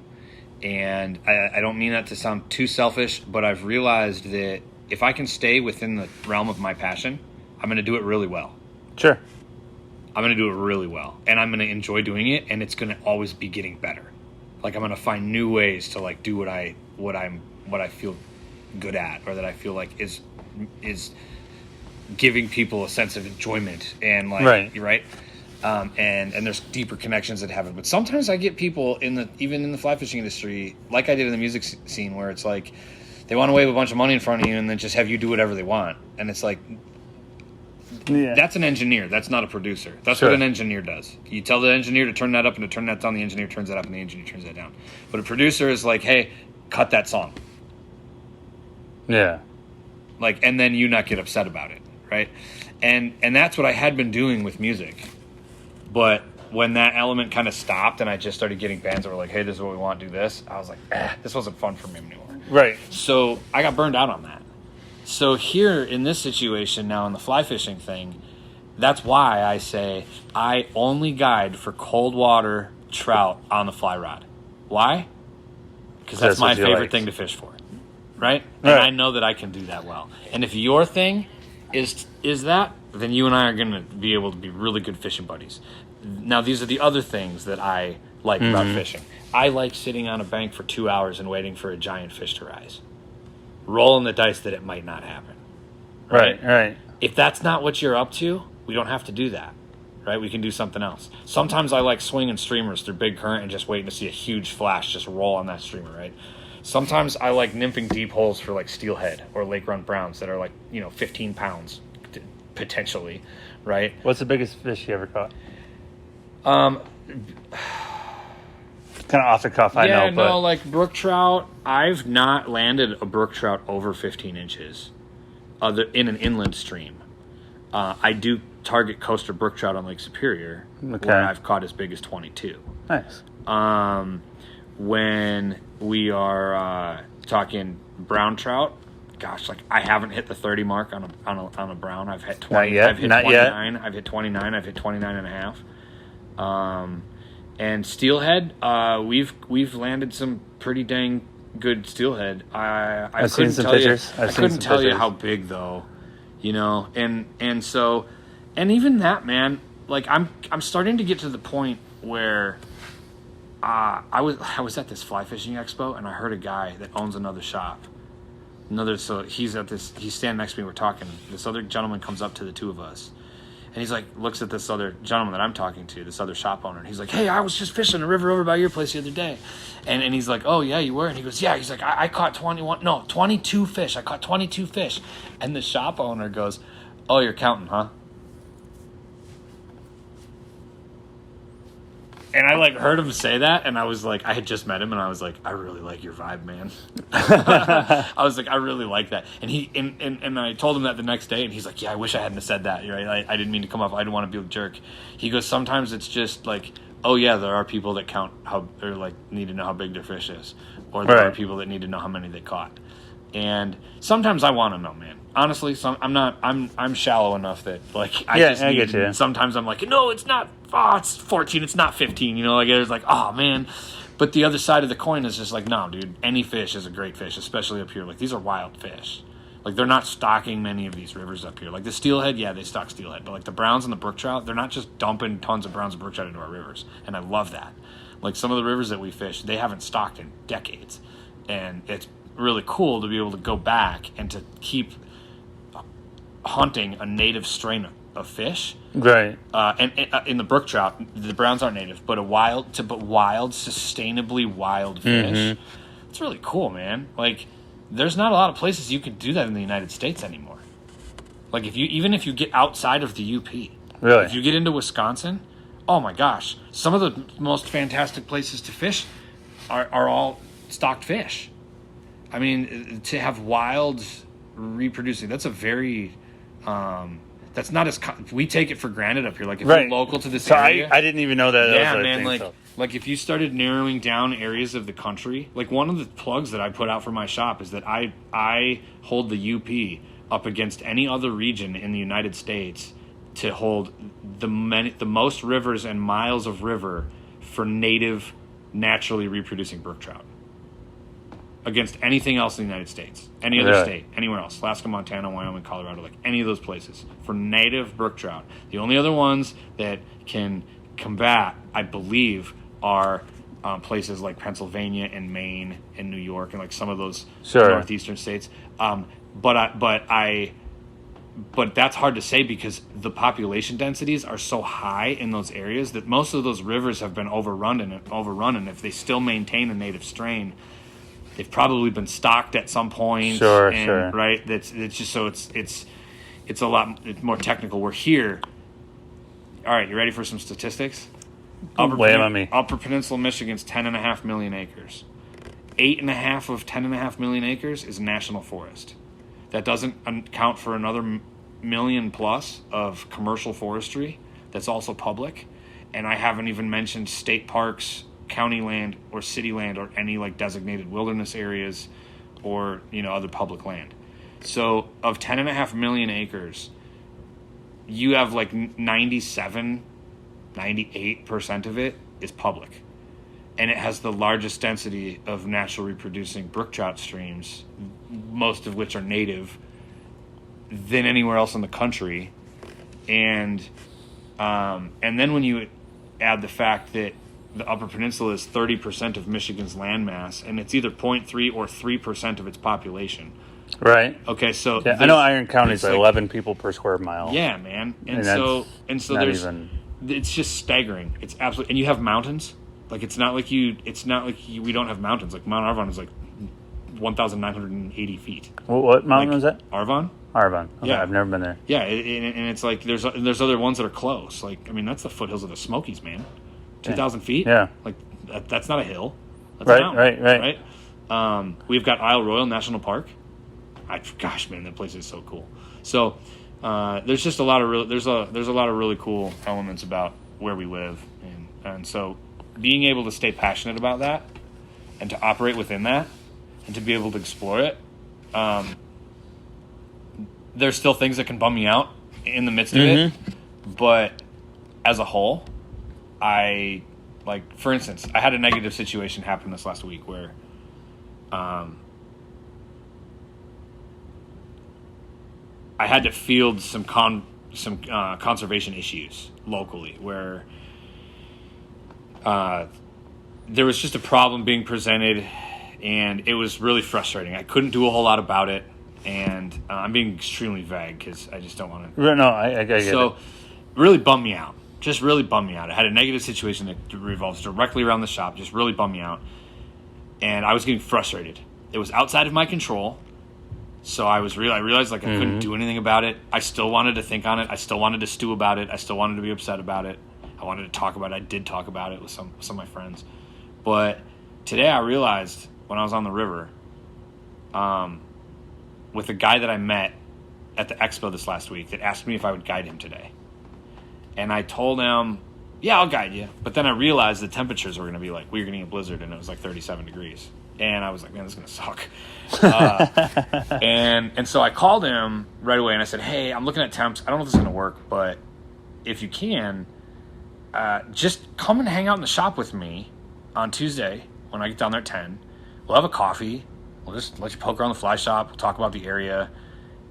Speaker 2: and I don't mean that to sound too selfish, but I've realized that if I can stay within the realm of my passion, I'm going to do it really well.
Speaker 1: Sure.
Speaker 2: I'm going to do it really well, and I'm going to enjoy doing it, and it's going to always be getting better. Like I'm going to find new ways to like do what I feel good at, or that I feel like is giving people a sense of enjoyment and like right. And there's deeper connections that happen. But sometimes I get people even in the fly fishing industry, like I did in the music scene, where it's like they want to wave a bunch of money in front of you and then just have you do whatever they want, and it's like. Yeah. That's an engineer. That's not a producer. That's what an engineer does. You tell the engineer to turn that up and to turn that down. The engineer turns that up and the engineer turns that down. But a producer is like, hey, cut that song.
Speaker 1: Yeah.
Speaker 2: Like, and then you not get upset about it, right? And that's what I had been doing with music. But when that element kind of stopped and I just started getting bands that were like, hey, this is what we want, do this, I was like, this wasn't fun for me anymore.
Speaker 1: Right.
Speaker 2: So I got burned out on that. So here in this situation now in the fly fishing thing, that's why I say I only guide for cold water trout on the fly rod. Why? Because that's my favorite thing to fish for, right? And I know that I can do that well. And if your thing is that, then you and I are going to be able to be really good fishing buddies. Now, these are the other things that I like about fishing. I like sitting on a bank for 2 hours and waiting for a giant fish to rise. Rolling the dice that it might not happen.
Speaker 1: Right.
Speaker 2: If that's not what you're up to, we don't have to do that, right? We can do something else. Sometimes I like swinging streamers through big current and just waiting to see a huge flash just roll on that streamer, right? Sometimes I like nymphing deep holes for like steelhead or lake run browns that are like, 15 pounds potentially, right?
Speaker 1: What's the biggest fish you ever caught? Kind of off the cuff, I know. But
Speaker 2: like brook trout. I've not landed a brook trout over 15 inches in an inland stream. I do target coastal brook trout on Lake Superior, where I've caught as big as 22.
Speaker 1: Nice.
Speaker 2: When we are talking brown trout, gosh, like I haven't hit the 30 mark on a brown. I've hit 20.
Speaker 1: Not yet.
Speaker 2: I've hit 29. I've hit 29. I've hit 29 and a half. And steelhead, we've landed some pretty dang good steelhead. I've seen some pictures. I couldn't tell you how big though, and so, and even that, man, like I'm starting to get to the point where I was at this fly fishing expo, and I heard a guy that owns another shop. So he's standing next to me. We're talking. This other gentleman comes up to the two of us, and he's like, looks at this other gentleman that I'm talking to, this other shop owner, and he's like, "Hey, I was just fishing a river over by your place the other day," and he's like, "Oh yeah, you were?" And he goes, "Yeah." He's like, I caught 22 fish. I caught 22 fish," and the shop owner goes, "Oh, you're counting, huh?" And I heard him say that, and I was like, I had just met him, and I was like, I really like your vibe, man. I was like, I really like that. And and I told him that the next day, and he's like, yeah, I wish I hadn't have said that. Right? I didn't mean to come off. I didn't want to be a jerk. He goes, sometimes it's just like, oh yeah, there are people that count need to know how big their fish is, or there are people that need to know how many they caught. And sometimes I want to know, man. Honestly, I'm shallow enough that I get you. Sometimes I'm like, no, it's not. Oh, it's 14. It's not 15. It's like, oh man. But the other side of the coin is just like, no, dude. Any fish is a great fish, especially up here. Like these are wild fish. Like they're not stocking many of these rivers up here. Like the steelhead, yeah, they stock steelhead, but like the browns and the brook trout, they're not just dumping tons of browns and brook trout into our rivers. And I love that. Like some of the rivers that we fish, they haven't stocked in decades, and it's really cool to be able to go back and to keep hunting a native strain of fish,
Speaker 1: right?
Speaker 2: And in the brook trout, the browns aren't native, but sustainably wild fish. Mm-hmm. It's really cool, man. Like, there's not a lot of places you can do that in the United States anymore. Like, if you get outside of the UP,
Speaker 1: really,
Speaker 2: if you get into Wisconsin, oh my gosh, some of the most fantastic places to fish are all stocked fish. I mean, to have wild reproducing, that's a very that's not as we take it for granted up here. Like if you're local to this area,
Speaker 1: I didn't even know that.
Speaker 2: Yeah,
Speaker 1: that was
Speaker 2: man.
Speaker 1: thing,
Speaker 2: like if you started narrowing down areas of the country, like one of the plugs that I put out for my shop is that I hold the UP up against any other region in the United States to hold the most rivers and miles of river for native, naturally reproducing brook trout. Against anything else in the United States, any other state, anywhere else, Alaska, Montana, Wyoming, Colorado, like any of those places, for native brook trout. The only other ones that can combat, I believe, are places like Pennsylvania and Maine and New York and like some of those northeastern states. But that's hard to say because the population densities are so high in those areas that most of those rivers have been overrun, and if they still maintain a native strain, they've probably been stocked at some point. Sure. Right? It's just so it's a lot more technical. We're here. All right, you ready for some statistics? Upper Peninsula, Michigan's 10.5 million acres. 8.5 of 10.5 million acres is national forest. That doesn't account for another million plus of commercial forestry that's also public. And I haven't even mentioned state parks, county land or city land or any like designated wilderness areas or other public land. So of 10.5 million acres, you have like 98% of it is public, and it has the largest density of natural reproducing brook trout streams, most of which are native, than anywhere else in the country. And then when you add the fact that the Upper Peninsula is 30% of Michigan's landmass, and it's either 0.3 or 3% of its population.
Speaker 1: Right.
Speaker 2: Okay, so
Speaker 1: I know Iron County is like 11 people per square mile.
Speaker 2: Yeah, man. And so it's just staggering. It's absolutely, and you have mountains. Like we don't have mountains. Like Mount Arvon is like 1,980 feet.
Speaker 1: What mountain is that?
Speaker 2: Arvon.
Speaker 1: Okay,
Speaker 2: yeah,
Speaker 1: I've never been there.
Speaker 2: Yeah, and it's like there's other ones that are close. Like I mean, that's the foothills of the Smokies, man. 2,000 feet?
Speaker 1: Yeah.
Speaker 2: Like, that's not a hill. That's a mountain,
Speaker 1: right.
Speaker 2: We've got Isle Royale National Park. Gosh, man, that place is so cool. So, there's just a lot of there's a lot of really cool elements about where we live. And so, being able to stay passionate about that and to operate within that and to be able to explore it, there's still things that can bum me out in the midst of it. But as a whole, for instance, I had a negative situation happen this last week where I had to field some conservation issues locally where there was just a problem being presented, and it was really frustrating. I couldn't do a whole lot about it, and I'm being extremely vague because I just don't want to.
Speaker 1: No, I get it.
Speaker 2: So, really bummed me out. Just really bummed me out. I had a negative situation that revolves directly around the shop. Just really bummed me out, and I was getting frustrated. It was outside of my control, so I realized like I couldn't do anything about it. I still wanted to think on it. I still wanted to stew about it. I still wanted to be upset about it. I wanted to talk about it. I did talk about it with some of my friends. But today I realized when I was on the river with a guy that I met at the expo this last week that asked me if I would guide him today. And I told him, yeah, I'll guide you. But then I realized the temperatures were going to be like, we were going to get a blizzard, and it was like 37 degrees. And I was like, man, this is going to suck. And so I called him right away, and I said, hey, I'm looking at temps. I don't know if this is going to work, but if you can, just come and hang out in the shop with me on Tuesday when I get down there at 10. We'll have a coffee. We'll just let you poke around the fly shop. We'll talk about the area.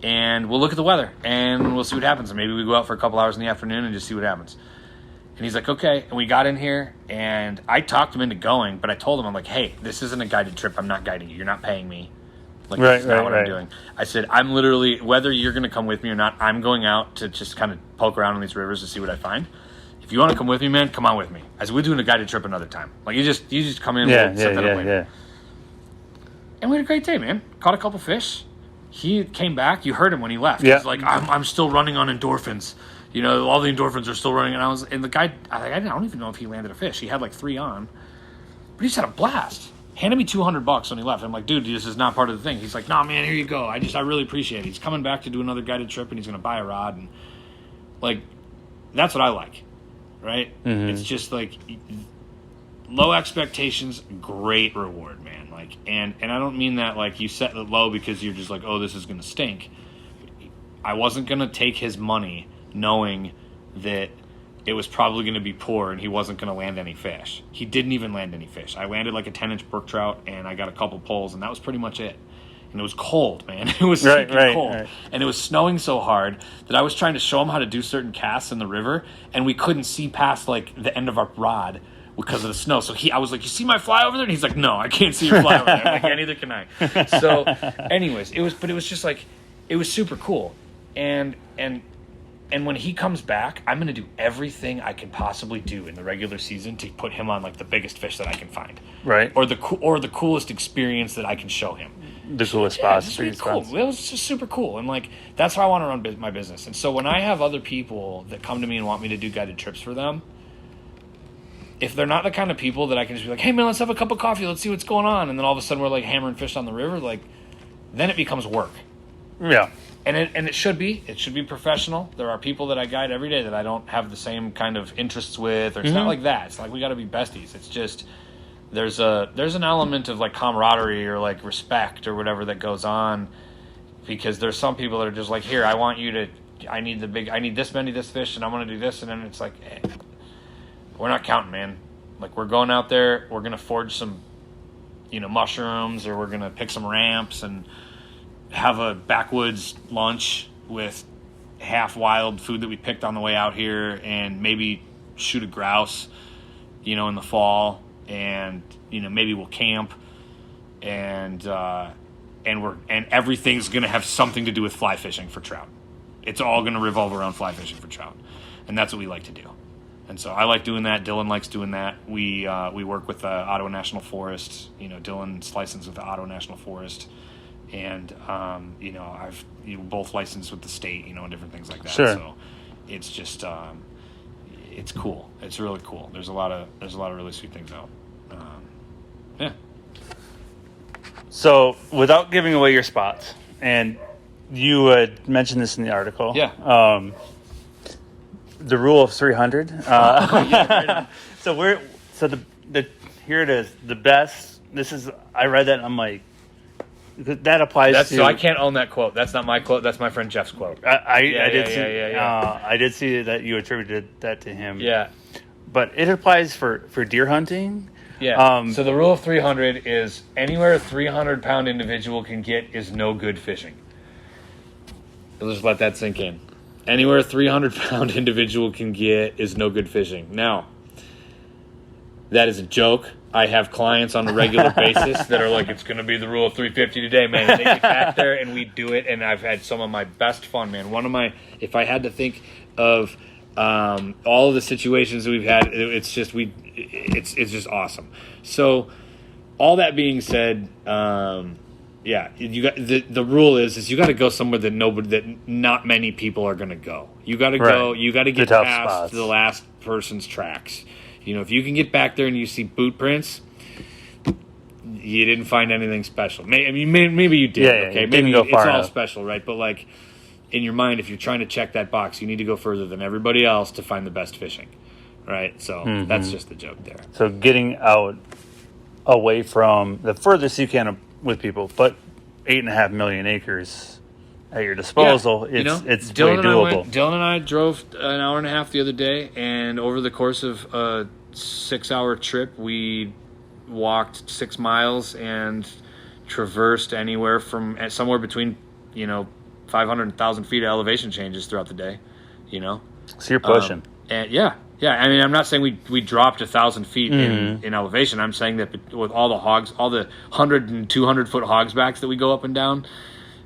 Speaker 2: And we'll look at the weather. And we'll see what happens. And maybe we go out for a couple hours in the afternoon and just see what happens. And he's like, okay. And we got in here. And I talked him into going. But I told him, I'm like, hey, this isn't a guided trip. I'm not guiding you. You're not paying me. Like, that's not what I'm doing. I said, I'm literally, whether you're going to come with me or not, I'm going out to just kind of poke around on these rivers to see what I find. If you want to come with me, man, come on with me. I said, we're doing a guided trip another time. Like, you just come in and we'll set that up later. And we had a great day, man. Caught a couple fish. He came back. You heard him when he left.
Speaker 1: Yeah.
Speaker 2: He's like, I'm still running on endorphins. You know, all the endorphins are still running. And the guy, I don't even know if he landed a fish. He had like 3 on. But he just had a blast. Handed me $200 when he left. I'm like, dude, this is not part of the thing. He's like, nah, man, here you go. I really appreciate it. He's coming back to do another guided trip, and he's going to buy a rod. And, like, that's what I like. Right? Mm-hmm. It's just like low expectations, great reward, man. Like, and I don't mean that like you set it low because you're just like, oh, this is gonna stink. I wasn't gonna take his money knowing that it was probably gonna be poor and he wasn't gonna land any fish. He didn't even land any fish. I landed like a 10-inch brook trout and I got a couple pulls, and that was pretty much it. And it was cold, man. It was cold. Right. And it was snowing so hard that I was trying to show him how to do certain casts in the river, and we couldn't see past, like, the end of our rod because of the snow. So I was like, you see my fly over there? And he's like, no, I can't see your fly over there. I'm like, yeah, neither can I. So, anyways, it was just, like, it was super cool. And when he comes back, I'm going to do everything I can possibly do in the regular season to put him on, like, the biggest fish that I can find.
Speaker 1: Right.
Speaker 2: Or the coolest experience that I can show him.
Speaker 1: The coolest spots.
Speaker 2: It's really cool. It was just super cool. And, like, that's how I want to run my business. And so when I have other people that come to me and want me to do guided trips for them, if they're not the kind of people that I can just be like, hey, man, let's have a cup of coffee. Let's see what's going on. And then all of a sudden we're, like, hammering fish on the river. Like, then it becomes work.
Speaker 1: Yeah.
Speaker 2: And it should be. It should be professional. There are people that I guide every day that I don't have the same kind of interests with. Or it's not like that. It's like we got to be besties. It's just... There's an element of like camaraderie or like respect or whatever that goes on, because there's some people that are just like, here, I need this many this fish and I want to do this, and then it's like, hey, we're not counting, man. Like, we're going out there, we're gonna forge some, mushrooms, or we're gonna pick some ramps and have a backwoods lunch with half wild food that we picked on the way out here, and maybe shoot a grouse, in the fall. And maybe we'll camp, and everything's gonna have something to do with fly fishing for trout. It's all gonna revolve around fly fishing for trout, and that's what we like to do. And so I like doing that. Dylan likes doing that. We work with the Ottawa National Forest. Dylan's licensed with the Ottawa National Forest, and I've both licensed with the state. And different things like that.
Speaker 1: Sure.
Speaker 2: So it's just. It's cool. It's really cool. There's a lot of really sweet things out. Yeah.
Speaker 1: So, without giving away your spots, and you had mentioned this in the article.
Speaker 2: Yeah.
Speaker 1: The rule of 300.
Speaker 2: Right
Speaker 1: Here it is. The best. I read that and I'm like, that applies to.
Speaker 2: So I can't own that quote. That's not my quote. That's my friend Jeff's quote.
Speaker 1: I did see that you attributed that to him.
Speaker 2: Yeah.
Speaker 1: But it applies for deer hunting.
Speaker 2: Yeah. So the rule of 300 is anywhere a 300-pound individual can get is no good fishing. I'll just let that sink in. Anywhere a 300-pound individual can get is no good fishing. Now, That is a joke. I have clients on a regular basis that are like, it's going to be the rule of 350 today, man. And they get back there and we do it, and I've had some of my best fun, man. If I had to think of all of the situations that we've had, it's just awesome. So, all that being said, you got the rule is you got to go somewhere that not many people are going to go. You got to go. You got to get past
Speaker 1: spots.
Speaker 2: The last person's tracks. If you can get back there and you see boot prints, you didn't find anything special. Maybe you did.
Speaker 1: Yeah,
Speaker 2: okay,
Speaker 1: maybe
Speaker 2: it's all
Speaker 1: enough.
Speaker 2: special, right? But like in your mind, if you're trying to check that box, you need to go further than everybody else to find the best fishing, right? So that's just the joke there.
Speaker 1: So getting out away from the furthest you can with people, but 8.5 million acres at your disposal, it's way doable.
Speaker 2: Dylan and I drove an hour and a half the other day, and over the course of a 6-hour trip, we walked 6 miles and traversed anywhere from somewhere between 500 and 1,000 feet of elevation changes throughout the day.
Speaker 1: So you're pushing.
Speaker 2: And yeah. I mean, I'm not saying we dropped 1,000 feet in elevation. I'm saying that with all the hogs, all the 100 and 200 foot hogs backs that we go up and down,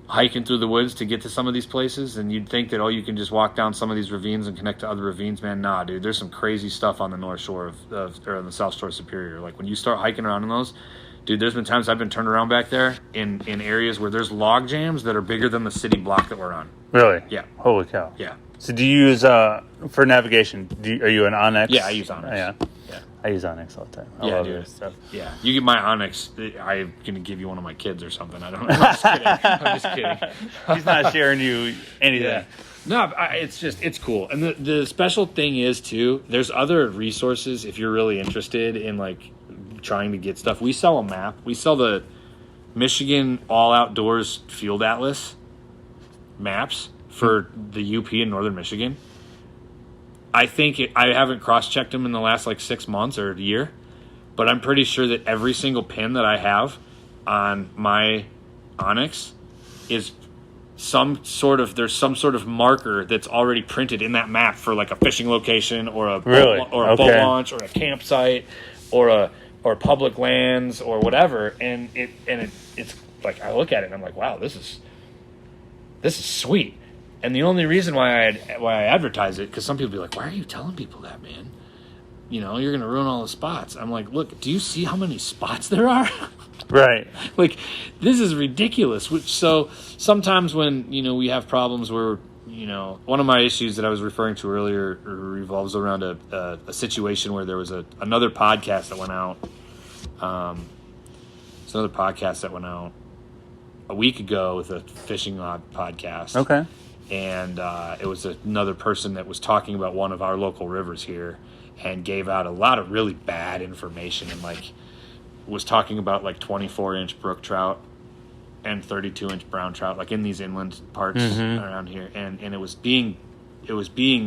Speaker 2: hiking through the woods to get to some of these places, and you'd think that you can just walk down some of these ravines and connect to other ravines. Man, nah, dude. There's some crazy stuff on the north shore or on the south shore of Superior. Like when you start hiking around in those, dude, there's been times I've been turned around back there in areas where there's log jams that are bigger than the city block that we're on.
Speaker 1: Really?
Speaker 2: Yeah.
Speaker 1: Holy cow.
Speaker 2: Yeah.
Speaker 1: So do you use for navigation? Are you an Onyx?
Speaker 2: Yeah, I use Onyx.
Speaker 1: Yeah.
Speaker 2: Yeah.
Speaker 1: I use Onyx all the time. I love this stuff.
Speaker 2: Yeah, you get my Onyx. I'm gonna give you one of my kids or something. I don't know. I'm just kidding.
Speaker 1: He's not sharing you anything.
Speaker 2: Yeah. No, it's cool. And the special thing is too, there's other resources if you're really interested in like trying to get stuff. We sell a map. We sell the Michigan All Outdoors Field Atlas maps for the UP in northern Michigan. I think I haven't cross-checked them in the last like 6 months or a year, but I'm pretty sure that every single pin that I have on my Onyx is there's some sort of marker that's already printed in that map for like a fishing location or a boat launch or a campsite or public lands or whatever, and it's like I look at it and I'm like, wow, this is sweet. And the only reason why I advertise it, because some people be like, why are you telling people that, man? You're going to ruin all the spots. I'm like, look, do you see how many spots there are?
Speaker 1: Right.
Speaker 2: Like, this is ridiculous. So sometimes when, we have problems where, one of my issues that I was referring to earlier revolves around a situation where there was another podcast that went out. It's another podcast that went out a week ago with a fishing podcast.
Speaker 1: Okay.
Speaker 2: And it was another person that was talking about one of our local rivers here and gave out a lot of really bad information and like was talking about like 24-inch brook trout and 32-inch brown trout, like in these inland parts around here. And it was being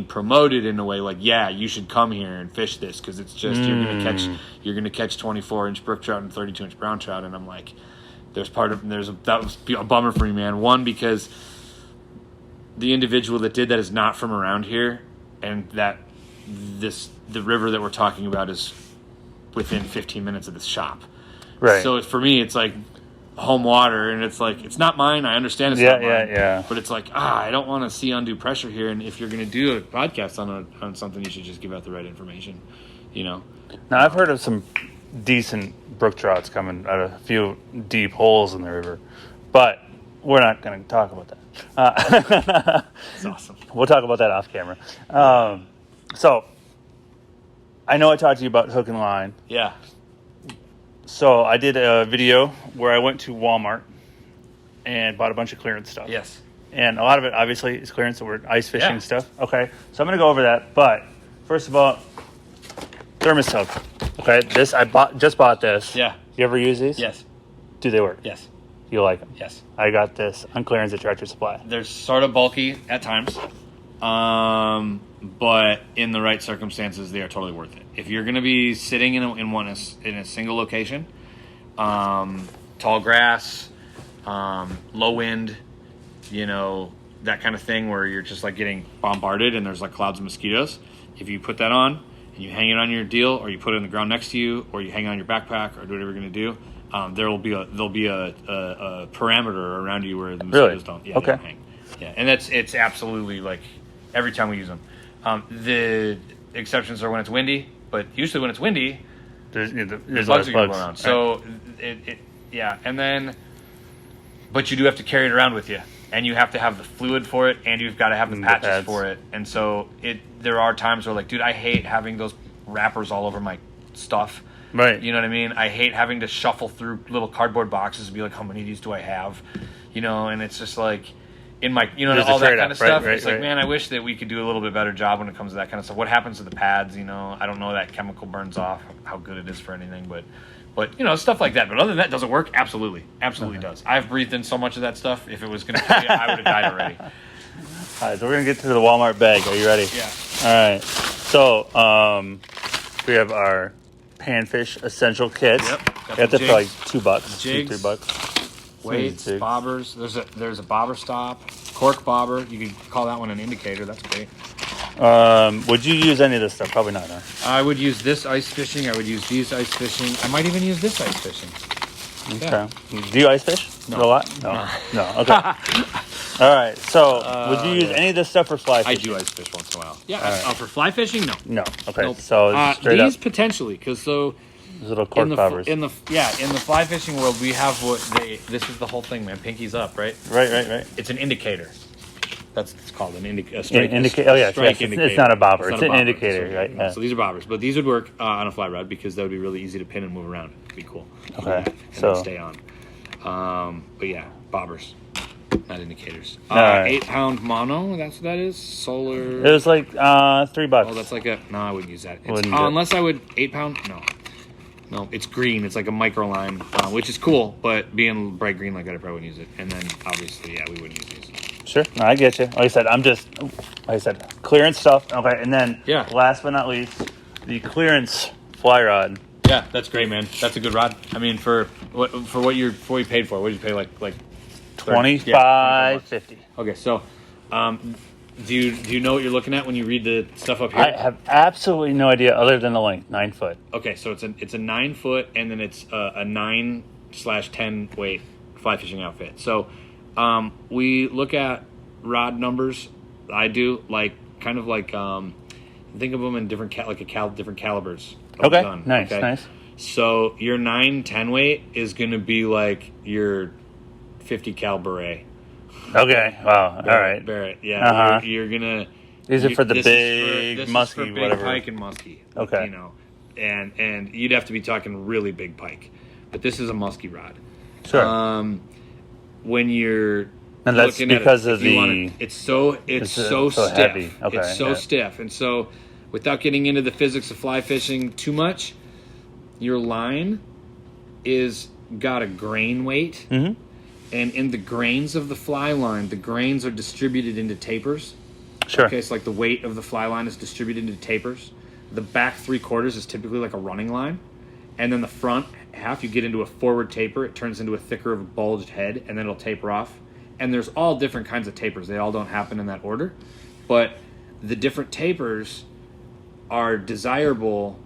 Speaker 2: promoted in a way like, yeah, you should come here and fish this because it's just you're gonna catch 24-inch brook trout and 32-inch brown trout. And I'm like, that was a bummer for me, man. One, because the individual that did that is not from around here, and that the river that we're talking about is within 15 minutes of this shop.
Speaker 1: Right.
Speaker 2: So for me, it's like home water, and it's like it's not mine. I understand it's not mine.
Speaker 1: Yeah.
Speaker 2: But it's like I don't want to see undue pressure here. And if you're going to do a podcast on something, you should just give out the right information. Now
Speaker 1: I've heard of some decent brook trouts coming out of a few deep holes in the river, but we're not going to talk about that.
Speaker 2: It's awesome.
Speaker 1: We'll talk about that off camera. So I know I talked to you about hook and line.
Speaker 2: Yeah.
Speaker 1: So I did a video where I went to Walmart and bought a bunch of clearance stuff.
Speaker 2: Yes.
Speaker 1: And a lot of it obviously is clearance, so we're ice fishing stuff. Okay. So I'm going to go over that. But first of all, thermos hook. Okay. This I just bought this.
Speaker 2: Yeah.
Speaker 1: You ever use these?
Speaker 2: Yes.
Speaker 1: Do they work?
Speaker 2: Yes.
Speaker 1: You like them?
Speaker 2: Yes.
Speaker 1: I got this on clearance at Tractor Supply.
Speaker 2: They're sort of bulky at times, but in the right circumstances, they are totally worth it. If you're going to be sitting in a single location, tall grass, low wind, that kind of thing where you're just like getting bombarded and there's like clouds of mosquitoes. If you put that on and you hang it on your deal, or you put it in the ground next to you, or you hang it on your backpack, or do whatever you're going to do, there'll be a parameter around you where the mosquitoes don't. Yeah, they don't hang. Yeah, and it's absolutely like every time we use them. The exceptions are when it's windy, but usually when it's windy, there's bugs that go around. Right. So and then, but you do have to carry it around with you, and you have to have the fluid for it, and you've got to have the patches for it. And so there are times where, like, dude, I hate having those wrappers all over my stuff.
Speaker 1: Right.
Speaker 2: You know what I mean? I hate having to shuffle through little cardboard boxes and be like, how many of these do I have? And it's just like, in my, all that kind of stuff. It's like, man, I wish that we could do a little bit better job when it comes to that kind of stuff. What happens to the pads? I don't know that chemical burns off, how good it is for anything, but stuff like that. But other than that, does it work? Absolutely does. I've breathed in so much of that stuff. If it was going to kill you, I would have died already.
Speaker 1: All right, so we're going to get to the Walmart bag. Are you ready?
Speaker 2: Yeah.
Speaker 1: All right. So we have our panfish essential kit.
Speaker 2: Yep.
Speaker 1: You have to for like $2,
Speaker 2: jigs,
Speaker 1: $3.
Speaker 2: Weights, bobbers. There's a bobber stop, cork bobber. You could call that one an indicator. That's great.
Speaker 1: Would you use any of this stuff? Probably not, huh?
Speaker 2: I would use this ice fishing. I would use these ice fishing. I might even use this ice fishing.
Speaker 1: Okay.
Speaker 2: Yeah.
Speaker 1: Do you ice fish?
Speaker 2: No.
Speaker 1: A lot? No. Okay. All right. So, would you use any of this stuff for fly fishing?
Speaker 2: I do ice fish once in a while. Yeah. For fly fishing, no.
Speaker 1: No. Okay.
Speaker 2: Nope.
Speaker 1: So
Speaker 2: these potentially, because these
Speaker 1: little cork bobbers.
Speaker 2: In the fly fishing world, we have this is the whole thing, man. Pinkies up, right?
Speaker 1: Right.
Speaker 2: It's an indicator. That's it's called an indicator.
Speaker 1: It's not a bobber. It's an indicator,
Speaker 2: so,
Speaker 1: right? Yeah.
Speaker 2: So these are bobbers, but these would work on a fly rod because that would be really easy to pin and move around. It'd be cool.
Speaker 1: Okay.
Speaker 2: And stay on. But yeah, bobbers, not indicators.
Speaker 1: Right.
Speaker 2: 8-pound mono. That's what that is. Solar.
Speaker 1: It was like $3.
Speaker 2: Oh, that's like no, I wouldn't use that. Unless I would 8-pound. No, it's green. It's like a micro line, which is cool, but being bright green like that, I probably wouldn't use it. And then obviously, we wouldn't use these.
Speaker 1: Sure. No, I get you. Like I said, clearance stuff. Okay, and then last but not least, the clearance fly rod.
Speaker 2: Yeah, that's great, man. That's a good rod. I mean, for what you paid for, what did you pay? Like
Speaker 1: $25.50.
Speaker 2: Okay, so do you know what you're looking at when you read the stuff up here?
Speaker 1: I have absolutely no idea other than the length, 9 foot.
Speaker 2: Okay, so it's a 9 foot, and then it's a 9/10 weight fly fishing outfit. So we look at rod numbers. I do think of them in different different calibers.
Speaker 1: Okay, nice.
Speaker 2: So your 9/10 weight is going to be like your 50 cal beret.
Speaker 1: Okay. Wow. All right.
Speaker 2: Barrett. Yeah. You're gonna.
Speaker 1: These are for the big musky,
Speaker 2: big
Speaker 1: whatever.
Speaker 2: Pike and musky.
Speaker 1: Okay.
Speaker 2: And you'd have to be talking really big pike, but this is a musky rod.
Speaker 1: Sure.
Speaker 2: When you're
Speaker 1: and that's
Speaker 2: looking
Speaker 1: because
Speaker 2: at it,
Speaker 1: of the.
Speaker 2: It's so stiff.
Speaker 1: Heavy. Okay.
Speaker 2: It's so stiff, and so without getting into the physics of fly fishing too much, your line is got a grain weight.
Speaker 1: Mm-hmm.
Speaker 2: And in the grains of the fly line, the grains are distributed into tapers.
Speaker 1: Sure.
Speaker 2: Okay, so like the weight of the fly line is distributed into tapers. The back 3/4 is typically like a running line. And then the front half, you get into a forward taper. It turns into a thicker of a bulged head, and then it'll taper off. And there's all different kinds of tapers. They all don't happen in that order. But the different tapers are desirable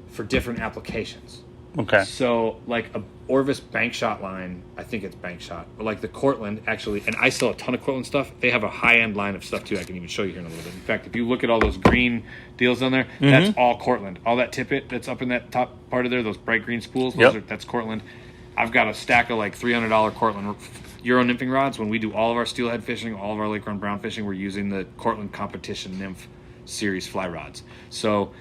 Speaker 2: for different applications.
Speaker 1: Okay.
Speaker 2: So, like a Orvis bank shot line, I think it's bank shot, or like the Cortland, actually, and I sell a ton of Cortland stuff. They have a high-end line of stuff, too. I can even show you here in a little bit. In fact, if you look at all those green deals on there, that's all Cortland. All that tippet that's up in that top part of there, those bright green spools, that's Cortland. I've got a stack of like $300 Cortland Euro nymphing rods. When we do all of our steelhead fishing, all of our lake run brown fishing, we're using the Cortland Competition Nymph Series fly rods. So...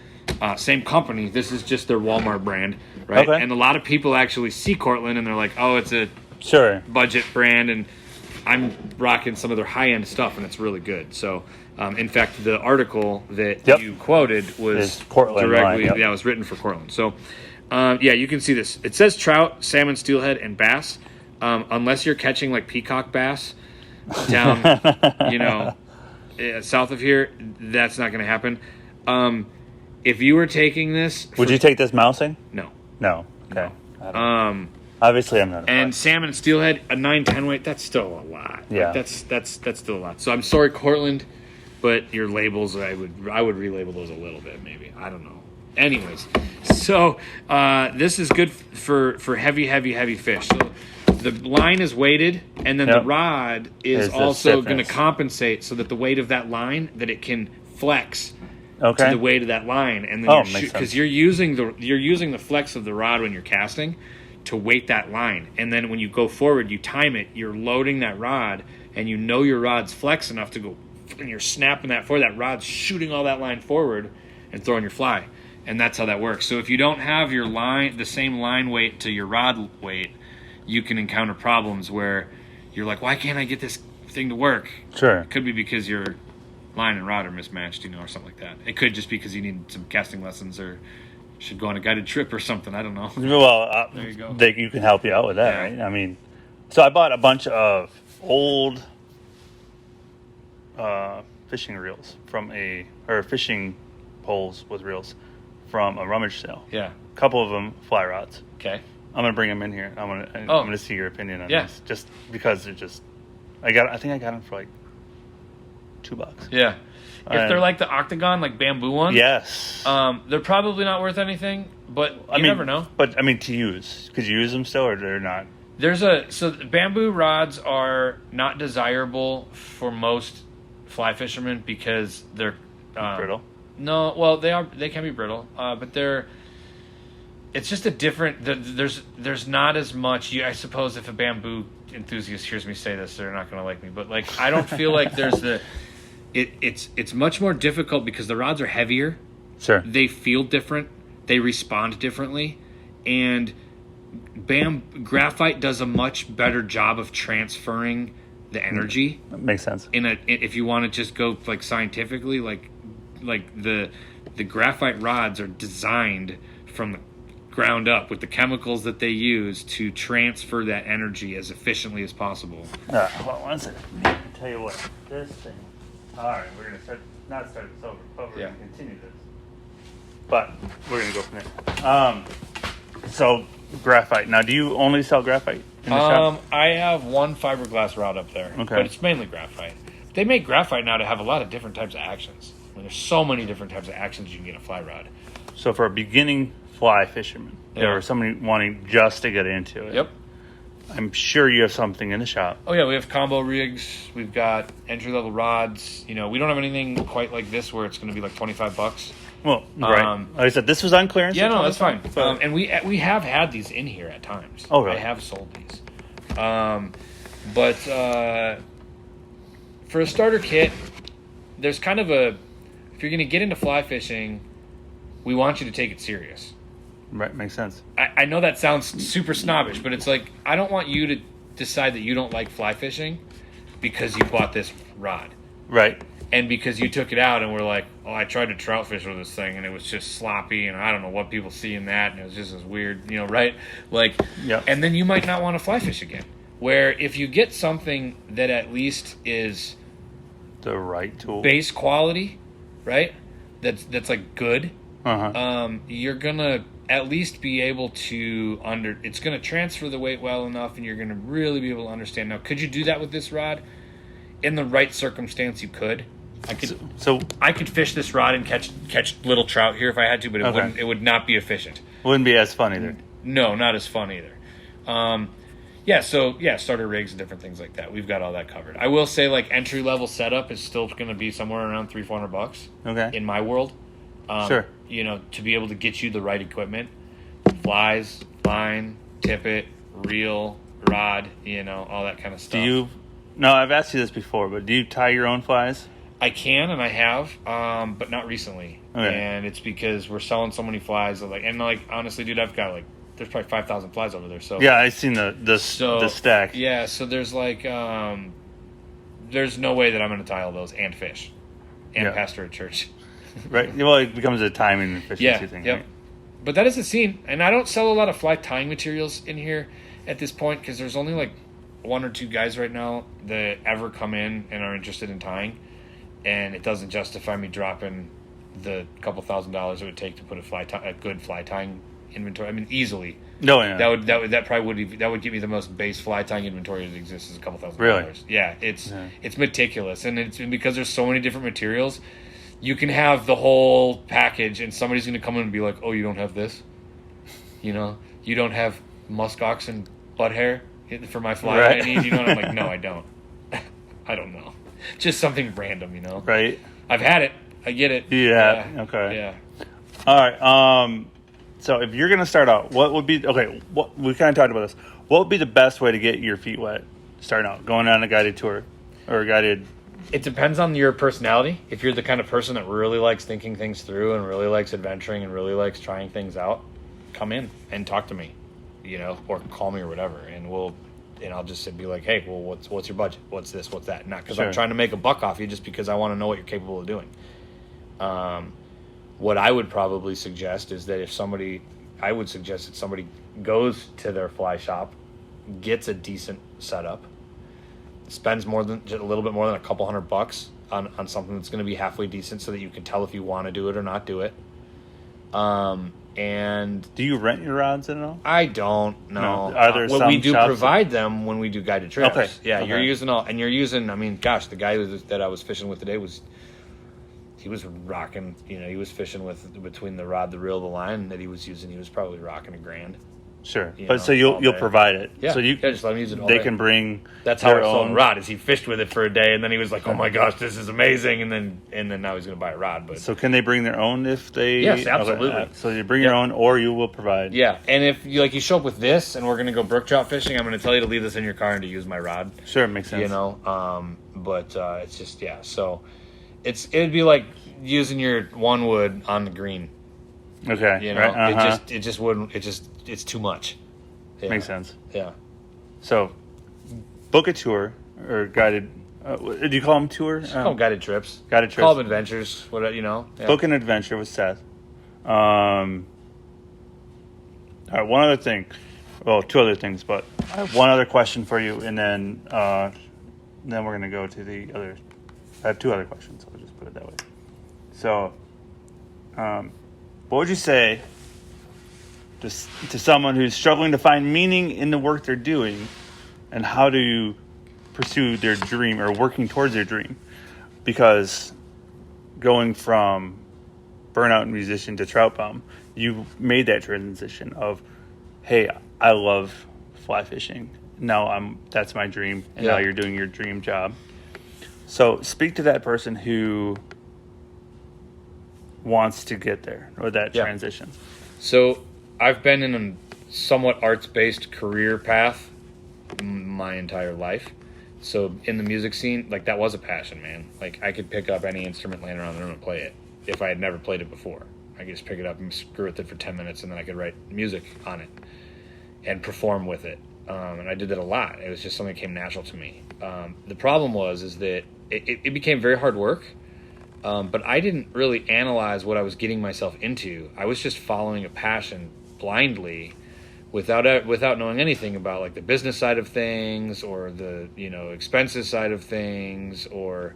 Speaker 2: same company. This is just their Walmart brand, right?
Speaker 1: Okay.
Speaker 2: And a lot of people actually see Cortland and they're like, "Oh, it's a budget brand," and I'm rocking some of their high-end stuff, and it's really good. So, in fact, the article that you quoted was directly, it was written for Cortland. So, you can see this. It says trout, salmon, steelhead, and bass. Unless you're catching like peacock bass down, south of here, that's not going to happen. If you were taking this...
Speaker 1: Would you take this mousing?
Speaker 2: No.
Speaker 1: No. Okay. No. Obviously, I'm not.
Speaker 2: And salmon and steelhead, a 9/10 weight, that's still a lot.
Speaker 1: Yeah.
Speaker 2: Like, that's still a lot. So I'm sorry, Cortland, but your labels, I would relabel those a little bit, maybe. I don't know. Anyways, so this is good for heavy fish. So the line is weighted, and then the rod is also going to compensate so that the weight of that line, that it can flex to the weight of that line, and then because you're using the flex of the rod when you're casting to weight that line, and then when you go forward, you time it. You're loading that rod, and you know your rod's flex enough to go, and you're snapping that forward. That rod's shooting all that line forward and throwing your fly, and that's how that works. So if you don't have your line, the same line weight to your rod weight, you can encounter problems where you're like, why can't I get this thing to work?
Speaker 1: Sure.
Speaker 2: It could be because your line and rod are mismatched, or something like that. It could just be because you need some casting lessons or should go on a guided trip or something. I don't know.
Speaker 1: Well,
Speaker 2: there you go.
Speaker 1: You can help you out with that, right? I mean, so I bought a bunch of old fishing reels or fishing poles with reels from a rummage sale.
Speaker 2: Yeah.
Speaker 1: A couple of them fly rods.
Speaker 2: Okay.
Speaker 1: I'm gonna bring them in here. I'm gonna see your opinion on this, just because they're just. I think I got them for like $2.
Speaker 2: Yeah. If they're like the octagon, like bamboo ones,
Speaker 1: yes,
Speaker 2: they're probably not worth anything. But you never know.
Speaker 1: But I mean, to use, could you use them still, or they're not?
Speaker 2: So bamboo rods are not desirable for most fly fishermen because they're
Speaker 1: brittle.
Speaker 2: No, well they can be brittle, but it's just a different. There's not as much. I suppose if a bamboo enthusiast hears me say this, they're not going to like me. But like, I don't feel like there's It's much more difficult because the rods are heavier.
Speaker 1: Sure.
Speaker 2: They feel different. They respond differently, and graphite does a much better job of transferring the energy.
Speaker 1: That makes sense.
Speaker 2: If you want to just go like scientifically, like the graphite rods are designed from the ground up with the chemicals that they use to transfer that energy as efficiently as possible.
Speaker 1: Hold on one second. I'll tell you what, this thing. All right, we're going to not start this over, but we're going to continue this. But we're going to go from there. So, graphite. Now, do you only sell graphite in the shop?
Speaker 2: I have one fiberglass rod up there, but it's mainly graphite. They make graphite now to have a lot of different types of actions. I mean, there's so many different types of actions you can get in a fly rod.
Speaker 1: So, for a beginning fly fisherman, or somebody wanting just to get into it, I'm sure you have something in the shop.
Speaker 2: Oh yeah, we have combo rigs. We've got entry level rods. We don't have anything quite like this where it's going to be like $25.
Speaker 1: Well, right. Like I said, this was on clearance.
Speaker 2: Yeah, no, that's fine. And we have had these in here at times.
Speaker 1: Oh, really?
Speaker 2: I have sold these. But for a starter kit, there's kind of if you're going to get into fly fishing, we want you to take it serious.
Speaker 1: Right, makes sense.
Speaker 2: I know that sounds super snobbish, but it's like, I don't want you to decide that you don't like fly fishing because you bought this rod.
Speaker 1: Right.
Speaker 2: And because you took it out and were like, oh, I tried to trout fish with this thing and it was just sloppy and I don't know what people see in that and it was just as weird, right? Like, and then you might not want to fly fish again. Where if you get something that at least is
Speaker 1: the right tool,
Speaker 2: base quality, right? That's like good. You're gonna at least be able to it's gonna transfer the weight well enough, and you're gonna really be able to understand. Now, could you do that with this rod? In the right circumstance, you could. I could fish this rod and catch little trout here if I had to, but it would not be efficient.
Speaker 1: Wouldn't be as fun either.
Speaker 2: No, not as fun either. Starter rigs and different things like that. We've got all that covered. I will say, like, entry level setup is still going to be somewhere around $300-400.
Speaker 1: Okay.
Speaker 2: In my world.
Speaker 1: Sure.
Speaker 2: To be able to get you the right equipment, flies, line, tippet, reel, rod, all that kind of stuff.
Speaker 1: No, I've asked you this before, but do you tie your own flies?
Speaker 2: I can, and I have, but not recently.
Speaker 1: Okay.
Speaker 2: And it's because we're selling so many flies. Honestly, dude, I've got there's probably 5,000 flies over there. So
Speaker 1: yeah, I've seen the stack.
Speaker 2: Yeah, so there's there's no way that I'm going to tie all those and fish and pastor a church.
Speaker 1: Right. Well, it becomes a time and efficiency thing.
Speaker 2: Yep.
Speaker 1: Right?
Speaker 2: But that is the scene, and I don't sell a lot of fly tying materials in here at this point because there's only like one or two guys right now that ever come in and are interested in tying, and it doesn't justify me dropping the couple $1,000s it would take to put a good fly tying inventory. I mean, easily.
Speaker 1: No, yeah.
Speaker 2: That would give me the most base fly tying inventory that exists is a couple $1,000.
Speaker 1: Really?
Speaker 2: Yeah, it's meticulous, and it's because there's so many different materials. you can have the whole package, and somebody's going to come in and be like, "Oh, you don't have this? You know, you don't have muskox and butt hair for my fly
Speaker 1: Right.
Speaker 2: I need." You know, and I'm like, "No, I don't. I don't know. Just something random, you know."
Speaker 1: Right.
Speaker 2: I've had it. I get it.
Speaker 1: Yeah. Okay.
Speaker 2: Yeah.
Speaker 1: All right. So if you're gonna start out, what would be okay? What we kind of talked about this. What would be the best way to get your feet wet? Starting out, going on a guided tour or a guided.
Speaker 2: It depends on your personality. If you're the kind of person that really likes thinking things through and really likes adventuring and really likes trying things out, come in and talk to me, you know, or call me or whatever, and I'll just be like, "Hey, well, what's your budget? What's this? What's that?" Not because I'm trying to make a buck off you, just because I want to know what you're capable of doing. What I would probably suggest is that somebody goes to their fly shop, gets a decent setup, spends just a little bit more than a couple $100 on something that's going to be halfway decent, so that you can tell if you want to do it or not do it. And
Speaker 1: do you rent your rods at all?
Speaker 2: I don't know.
Speaker 1: No. Are there some
Speaker 2: we do
Speaker 1: shops
Speaker 2: provide them when we do guided trips.
Speaker 1: Okay.
Speaker 2: Yeah,
Speaker 1: Okay.
Speaker 2: you're using. I mean, gosh, the guy that I was fishing with today was rocking. You know, he was fishing with between the rod, the reel, the line that he was using. He was probably rocking $1,000.
Speaker 1: Sure,
Speaker 2: You
Speaker 1: but
Speaker 2: know,
Speaker 1: so you'll
Speaker 2: all day.
Speaker 1: provide it.
Speaker 2: Yeah,
Speaker 1: So
Speaker 2: just let him use it all
Speaker 1: they
Speaker 2: day.
Speaker 1: can bring.
Speaker 2: That's how
Speaker 1: their
Speaker 2: I sold
Speaker 1: own
Speaker 2: a rod. Is he fished with it for a day, and then he was like, "Oh my gosh, this is amazing!" And then now he's going to buy a rod. But
Speaker 1: So can they bring their own if they?
Speaker 2: Yes, absolutely.
Speaker 1: Okay, so you bring your own, or you will provide.
Speaker 2: yeah, and if you show up with this, and we're going to go brook trout fishing, I'm going to tell you to leave this in your car and to use my rod.
Speaker 1: Sure, makes sense.
Speaker 2: You know, but it's just so it'd be like using your one wood on the green.
Speaker 1: Okay,
Speaker 2: You know,
Speaker 1: right?
Speaker 2: it just wouldn't. It's too much. Yeah.
Speaker 1: Makes sense.
Speaker 2: Yeah.
Speaker 1: So, book a tour or guided. Do you call them tour?
Speaker 2: Call them guided trips.
Speaker 1: Guided trips.
Speaker 2: Call them adventures. What you know? Yeah.
Speaker 1: Book an adventure with Seth. All right, one other thing. Well, two other things, but I have one other question for you, and then we're going to go to the other. I have two other questions. I'll just put it that way. So, what would you say to someone who's struggling to find meaning in the work they're doing, and how do you pursue their dream or working towards their dream? Because going from burnout musician to trout bum, you made that transition of, hey, I love fly fishing. Now that's my dream, and now you're doing your dream job. So speak to that person who wants to get there, or that transition.
Speaker 2: So I've been in a somewhat arts-based career path my entire life. So in the music scene, that was a passion, man. I could pick up any instrument laying around the room and play it if I had never played it before. I could just pick it up and screw with it for 10 minutes, and then I could write music on it and perform with it. And I did that a lot. It was just something that came natural to me. The problem is that it became very hard work. But I didn't really analyze what I was getting myself into. I was just following a passion blindly, without knowing anything about the business side of things, or the expenses side of things, or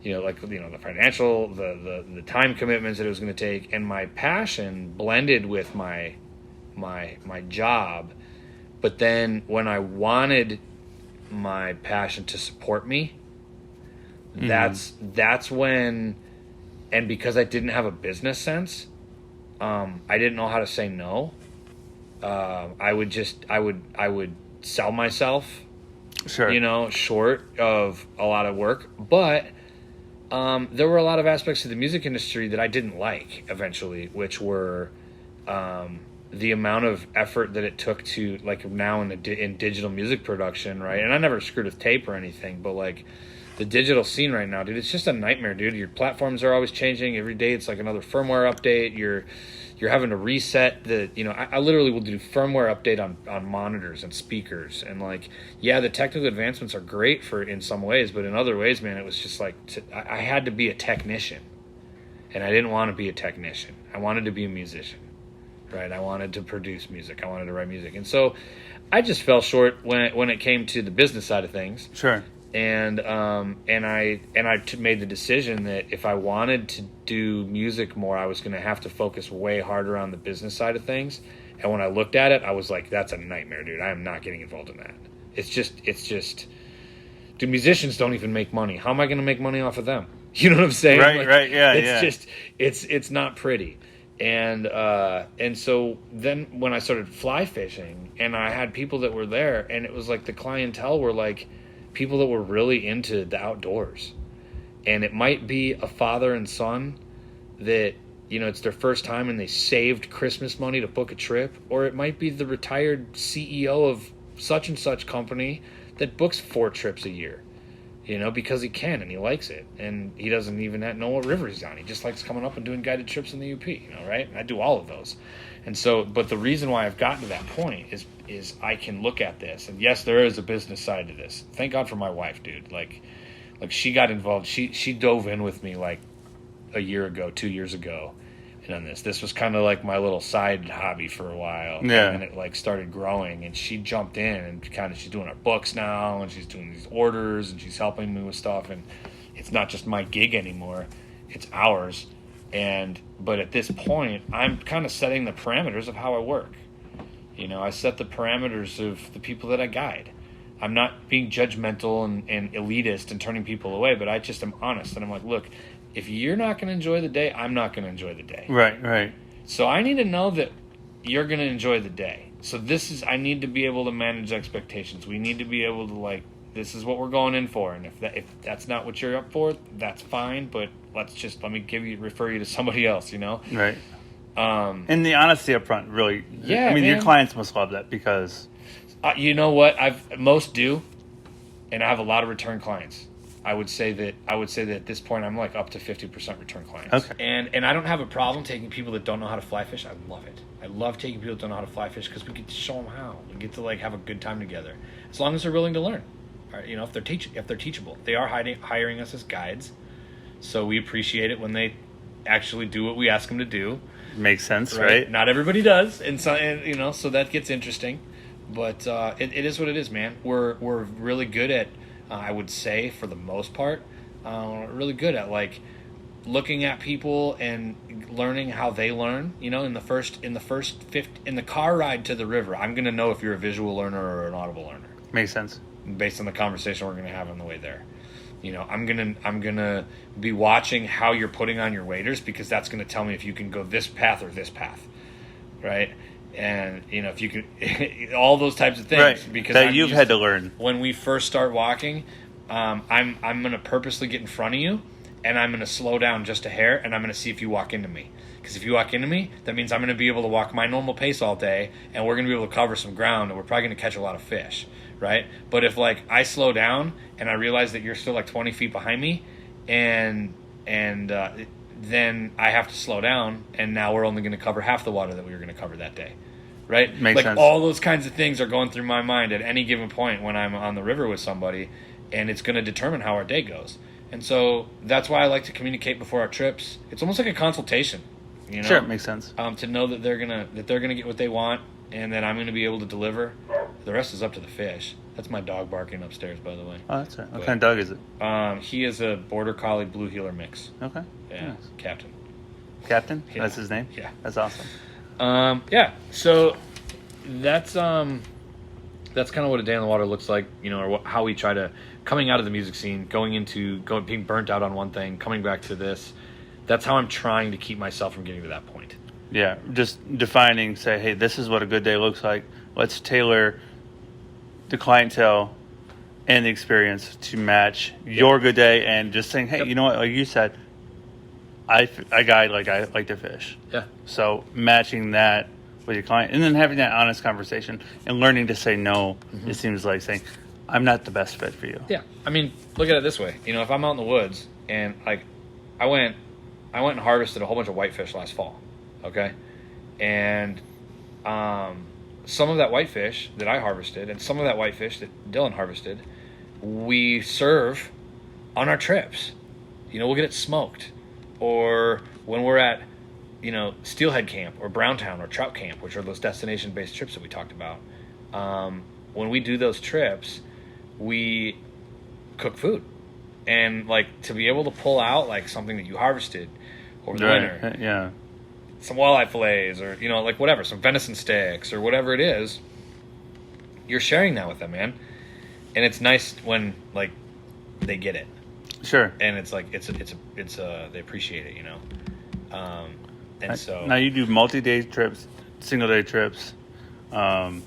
Speaker 2: the financial, the time commitments that it was going to take. And my passion blended with my job. But then when I wanted my passion to support me, that's when. And because I didn't have a business sense, I didn't know how to say no. I would sell myself,
Speaker 1: Sure.
Speaker 2: Short of a lot of work. But there were a lot of aspects of the music industry that I didn't like eventually, which were the amount of effort that it took to, now in digital music production, right? And I never screwed with tape or anything, but the digital scene right now, dude, it's just a nightmare, dude. Your platforms are always changing. Every day it's another firmware update. You're having to reset I literally will do firmware update on monitors and speakers. And the technical advancements are great in some ways, but in other ways, man, it was just I had to be a technician. And I didn't want to be a technician. I wanted to be a musician, right? I wanted to produce music. I wanted to write music. And so I just fell short when it came to the business side of things.
Speaker 1: Sure.
Speaker 2: And I made the decision that if I wanted to do music more, I was going to have to focus way harder on the business side of things. And when I looked at it, I was like, that's a nightmare, dude. I am not getting involved in that. It's just, dude, musicians don't even make money. How am I going to make money off of them? You know what I'm saying?
Speaker 1: Right, yeah,
Speaker 2: it's
Speaker 1: yeah.
Speaker 2: just it's not pretty. And so then when I started fly fishing, and I had people that were there, and it was like the clientele were like people that were really into the outdoors. And it might be a father and son that, it's their first time and they saved Christmas money to book a trip, or it might be the retired CEO of such and such company that books 4 trips a year, because he can and he likes it, and he doesn't even know what river he's on. He just likes coming up and doing guided trips in the UP, right? And I do all of those. And so, but the reason why I've gotten to that point is I can look at this, and yes, there is a business side to this. Thank God for my wife, dude. Like she got involved. She dove in with me like a year ago, 2 years ago, and on this was kind of like my little side hobby for a while.
Speaker 1: Yeah.
Speaker 2: And then it like started growing, and she jumped in and she's doing our books now, and she's doing these orders, and she's helping me with stuff, and it's not just my gig anymore, it's ours. But at this point, I'm kind of setting the parameters of how I work. I set the parameters of the people that I guide. I'm not being judgmental and elitist and turning people away, but I just am honest. And I'm like, look, if you're not going to enjoy the day, I'm not going to enjoy the day.
Speaker 1: Right.
Speaker 2: So I need to know that you're going to enjoy the day. So I need to be able to manage expectations. We need to be able to this is what we're going in for. And if that's not what you're up for, that's fine. But let me refer you to somebody else,
Speaker 1: Right. And the honesty up front, really.
Speaker 2: Yeah,
Speaker 1: I mean,
Speaker 2: man.
Speaker 1: your clients must love that because...
Speaker 2: you know what? Most do, and I have a lot of return clients. I would say that at this point I'm like up to 50% return clients.
Speaker 1: Okay.
Speaker 2: And I don't have a problem taking people that don't know how to fly fish. I love it. I love taking people that don't know how to fly fish because we get to show them how. We get to have a good time together, as long as they're willing to learn. All right, if they're teachable. They are hiring us as guides, so we appreciate it when they actually do what we ask them to do.
Speaker 1: Makes sense, right?
Speaker 2: Not everybody does, and so that gets interesting. But it is what it is, man. We're really good at, I would say, for the most part, really good at looking at people and learning how they learn. In the car ride to the river, I'm going to know if you're a visual learner or an audible learner.
Speaker 1: Makes sense.
Speaker 2: Based on the conversation we're going to have on the way there. I'm gonna be watching how you're putting on your waders, because that's going to tell me if you can go this path or this path, right? And if you can, all those types of things,
Speaker 1: right?
Speaker 2: Because
Speaker 1: that you've had to learn
Speaker 2: when we first start walking. I'm going to purposely get in front of you, and I'm going to slow down just a hair, and I'm going to see if you walk into me. Because if you walk into me, that means I'm going to be able to walk my normal pace all day, and we're going to be able to cover some ground, and we're probably going to catch a lot of fish, right? But if I slow down and I realize that you're still 20 feet behind me, and then I have to slow down, and now we're only going to cover half the water that we were going to cover that day, right?
Speaker 1: Makes sense.
Speaker 2: All those kinds of things are going through my mind at any given point when I'm on the river with somebody, and it's going to determine how our day goes. And so that's why I like to communicate before our trips. It's almost like a consultation,
Speaker 1: Sure, it makes sense.
Speaker 2: To know that they're gonna get what they want, and that I'm gonna be able to deliver. The rest is up to the fish. That's my dog barking upstairs, by the way.
Speaker 1: Oh, that's right. What kind of dog is it?
Speaker 2: He is a border collie blue heeler mix.
Speaker 1: Okay.
Speaker 2: Yeah,
Speaker 1: Nice.
Speaker 2: Captain.
Speaker 1: Yeah. That's his name.
Speaker 2: Yeah,
Speaker 1: That's awesome.
Speaker 2: yeah. So that's kind of what a day on the water looks like, or how we try to, coming out of the music scene, being burnt out on one thing, coming back to this. That's how I'm trying to keep myself from getting to that point.
Speaker 1: Yeah, just defining, say, hey, this is what a good day looks like. Let's tailor the clientele and the experience to match your good day, and just saying, hey, you know what, like you said, I guide like I like to fish.
Speaker 2: Yeah.
Speaker 1: So matching that with your client, and then having that honest conversation and learning to say no.
Speaker 2: Mm-hmm.
Speaker 1: It seems like saying, I'm not the best fit for you.
Speaker 2: Yeah. I mean, look at it this way. If I'm out in the woods and I went and harvested a whole bunch of whitefish last fall, okay? And some of that whitefish that I harvested and some of that whitefish that Dylan harvested, we serve on our trips. We'll get it smoked. Or when we're at, Steelhead Camp or Browntown or Trout Camp, which are those destination-based trips that we talked about. When we do those trips, we cook food. And, to be able to pull out, something that you harvested over the winter.
Speaker 1: Yeah.
Speaker 2: Some walleye fillets or, whatever, some venison sticks or whatever it is, you're sharing that with them, man. And it's nice when, they get it.
Speaker 1: Sure.
Speaker 2: And it's like it's they appreciate it, you know. And so
Speaker 1: now you do multi-day trips, single-day trips. I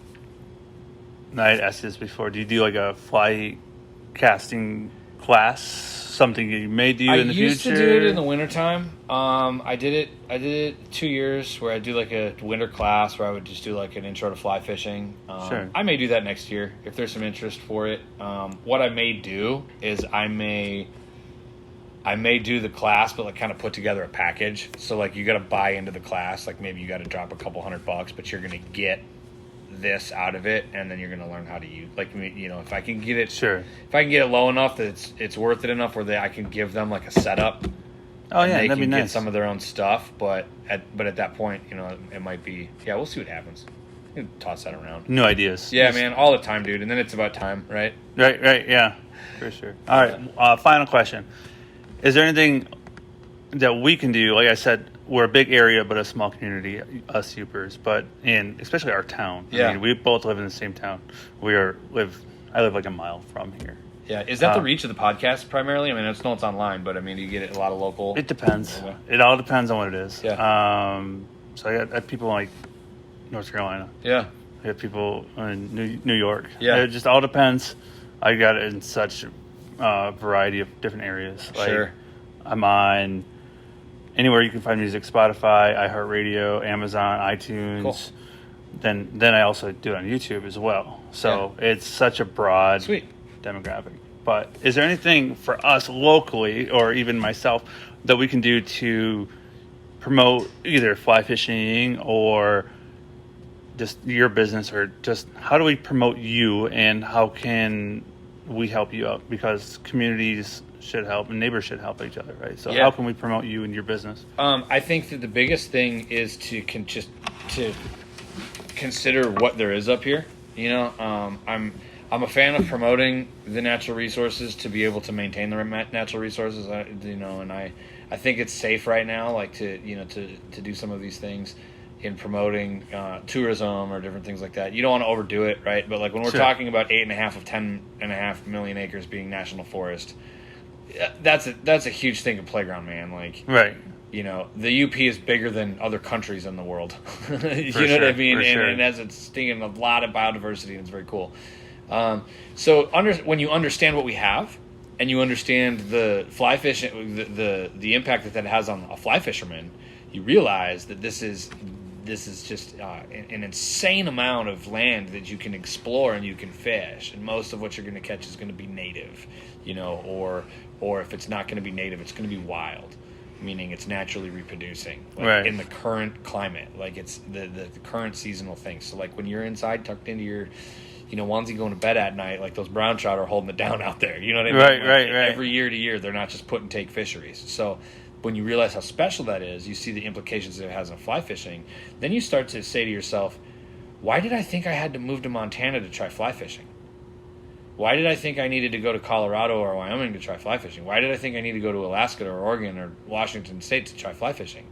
Speaker 1: asked this before. Do you do like a fly casting class? Something you may do in the future?
Speaker 2: I used to do it in the wintertime. I did it 2 years where I do like a winter class where I would just do like an intro to fly fishing.
Speaker 1: Sure.
Speaker 2: I may do that next year if there's some interest for it. What I may do is I may do the class, but like kind of put together a package. So like you got to buy into the class. Like maybe you got to drop a couple $100, but you're going to get this out of it, and then you're going to learn how to use. Like, you know, if I can get it,
Speaker 1: sure.
Speaker 2: If I can get it low enough that it's worth it enough where I can give them like a setup.
Speaker 1: Oh yeah,
Speaker 2: they
Speaker 1: that'd be
Speaker 2: can
Speaker 1: nice.
Speaker 2: get some of their own stuff, but at that point, you know, it might be. Yeah, we'll see what happens. You can toss that around.
Speaker 1: New ideas.
Speaker 2: Yeah, man, all the time, dude. And then it's about time, right?
Speaker 1: Right. Yeah, for sure. All right. Final question: is there anything that we can do? Like I said, we're a big area, but a small community, us Upers, but in especially our town.
Speaker 2: Yeah.
Speaker 1: I mean, we both live in the same town. I live like a mile from here.
Speaker 2: Yeah. Is that the reach of the podcast primarily? I mean, it's online, but I mean, you get a lot of local.
Speaker 1: It depends.
Speaker 2: Okay.
Speaker 1: It all depends on what it is.
Speaker 2: Yeah.
Speaker 1: So I got people like North Carolina.
Speaker 2: Yeah.
Speaker 1: I have people in New York.
Speaker 2: Yeah.
Speaker 1: It just all depends. I got it in such a variety of different areas. Like,
Speaker 2: Sure.
Speaker 1: I'm on anywhere you can find music: Spotify, iHeartRadio, Amazon, iTunes.
Speaker 2: Cool.
Speaker 1: Then I also do it on YouTube as well. So it's such a broad
Speaker 2: Sweet
Speaker 1: demographic. But is there anything for us locally, or even myself, that we can do to promote either fly fishing or just your business, or just how do we promote you and how can we help you out? Because communities should help and neighbors should help each other, right? So how can we promote you and your business?
Speaker 2: I think that the biggest thing is to consider what there is up here. You know, I'm a fan of promoting the natural resources to be able to maintain the natural resources. And I think it's safe right now, like to do some of these things in promoting tourism or different things like that. You don't want to overdo it, right? But like when we're talking about 8.5 of 10.5 million acres being national forest, that's a huge thing of playground, man. Like,
Speaker 1: right.
Speaker 2: You know, the UP is bigger than other countries in the world. You know what I mean? And it has it's stinging a lot of biodiversity, and it's very cool. So when you understand what we have, and you understand the fly fishing, the impact that has on a fly fisherman, you realize that this is just an insane amount of land that you can explore and you can fish, and most of what you're going to catch is going to be native, you know, or if it's not going to be native, it's going to be wild, meaning it's naturally reproducing, like in the current climate, like it's the current seasonal thing. So like when you're inside tucked into your, you know, onesie going to bed at night, like those brown trout are holding it down out there. You know what I mean?
Speaker 1: Right.
Speaker 2: Every year to year, they're not just put and take fisheries. So when you realize how special that is, you see the implications that it has on fly fishing, then you start to say to yourself, why did I think I had to move to Montana to try fly fishing? Why did I think I needed to go to Colorado or Wyoming to try fly fishing? Why did I think I need to go to Alaska or Oregon or Washington State to try fly fishing?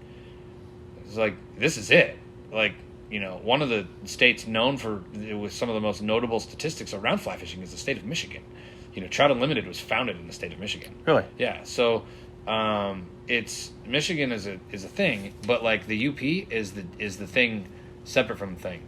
Speaker 2: It's like, this is it. Like, you know, one of the states known with some of the most notable statistics around fly fishing is the state of Michigan. You know, Trout Unlimited was founded in the state of Michigan.
Speaker 1: Really?
Speaker 2: Yeah. So, it's Michigan is a thing, but like the UP is the thing separate from the thing.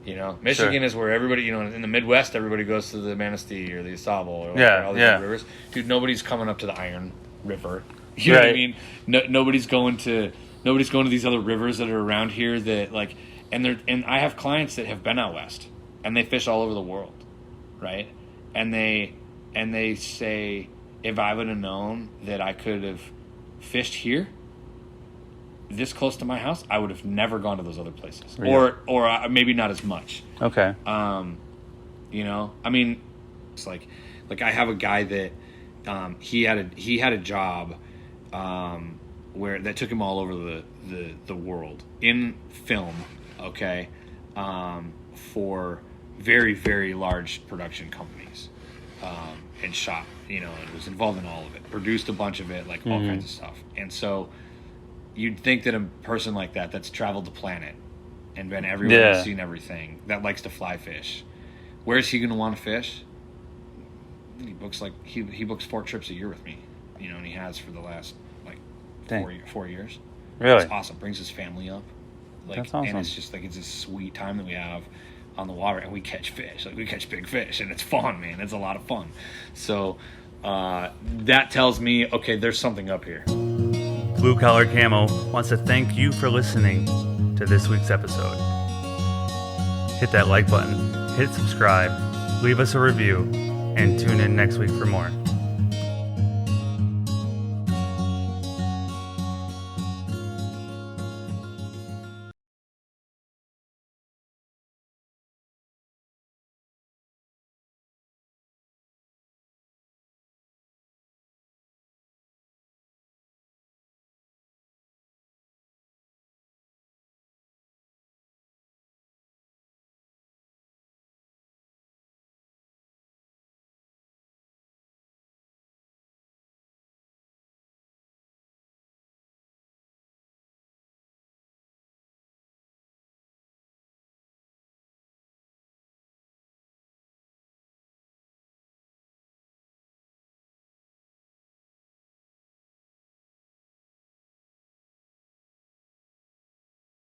Speaker 2: You know, Michigan is where everybody, you know, in the Midwest, everybody goes to the Manistee or the Asable or all these other rivers. Dude, nobody's coming up to the Iron River. You know what I mean? Nobody's going to these other rivers that are around here that like, and I have clients that have been out west and they fish all over the world, right? And they say, if I would have known that I could have fished here, this close to my house, I would have never gone to those other places, or maybe not as much.
Speaker 1: Okay.
Speaker 2: You know, I mean, it's like I have a guy that he had a job where that took him all over the world in film. Okay, for very, very large production companies, and shot. You know, and was involved in all of it, produced a bunch of it, like all kinds of stuff, and so. You'd think that a person like that's traveled the planet and been everywhere and seen everything, that likes to fly fish, where's he going to want to fish? He books 4 trips a year with me. and he has for the last like
Speaker 1: Dang.
Speaker 2: 4 years.
Speaker 1: Really?
Speaker 2: It's awesome. Brings his family up. Like,
Speaker 1: That's awesome.
Speaker 2: And it's just like it's this sweet time that we have on the water, and we catch fish. Like we catch big fish, and it's fun, man. It's a lot of fun. So that tells me, okay, there's something up here.
Speaker 1: Blue Collar Camo wants to thank you for listening to this week's episode. Hit that like button, hit subscribe, leave us a review, and tune in next week for more.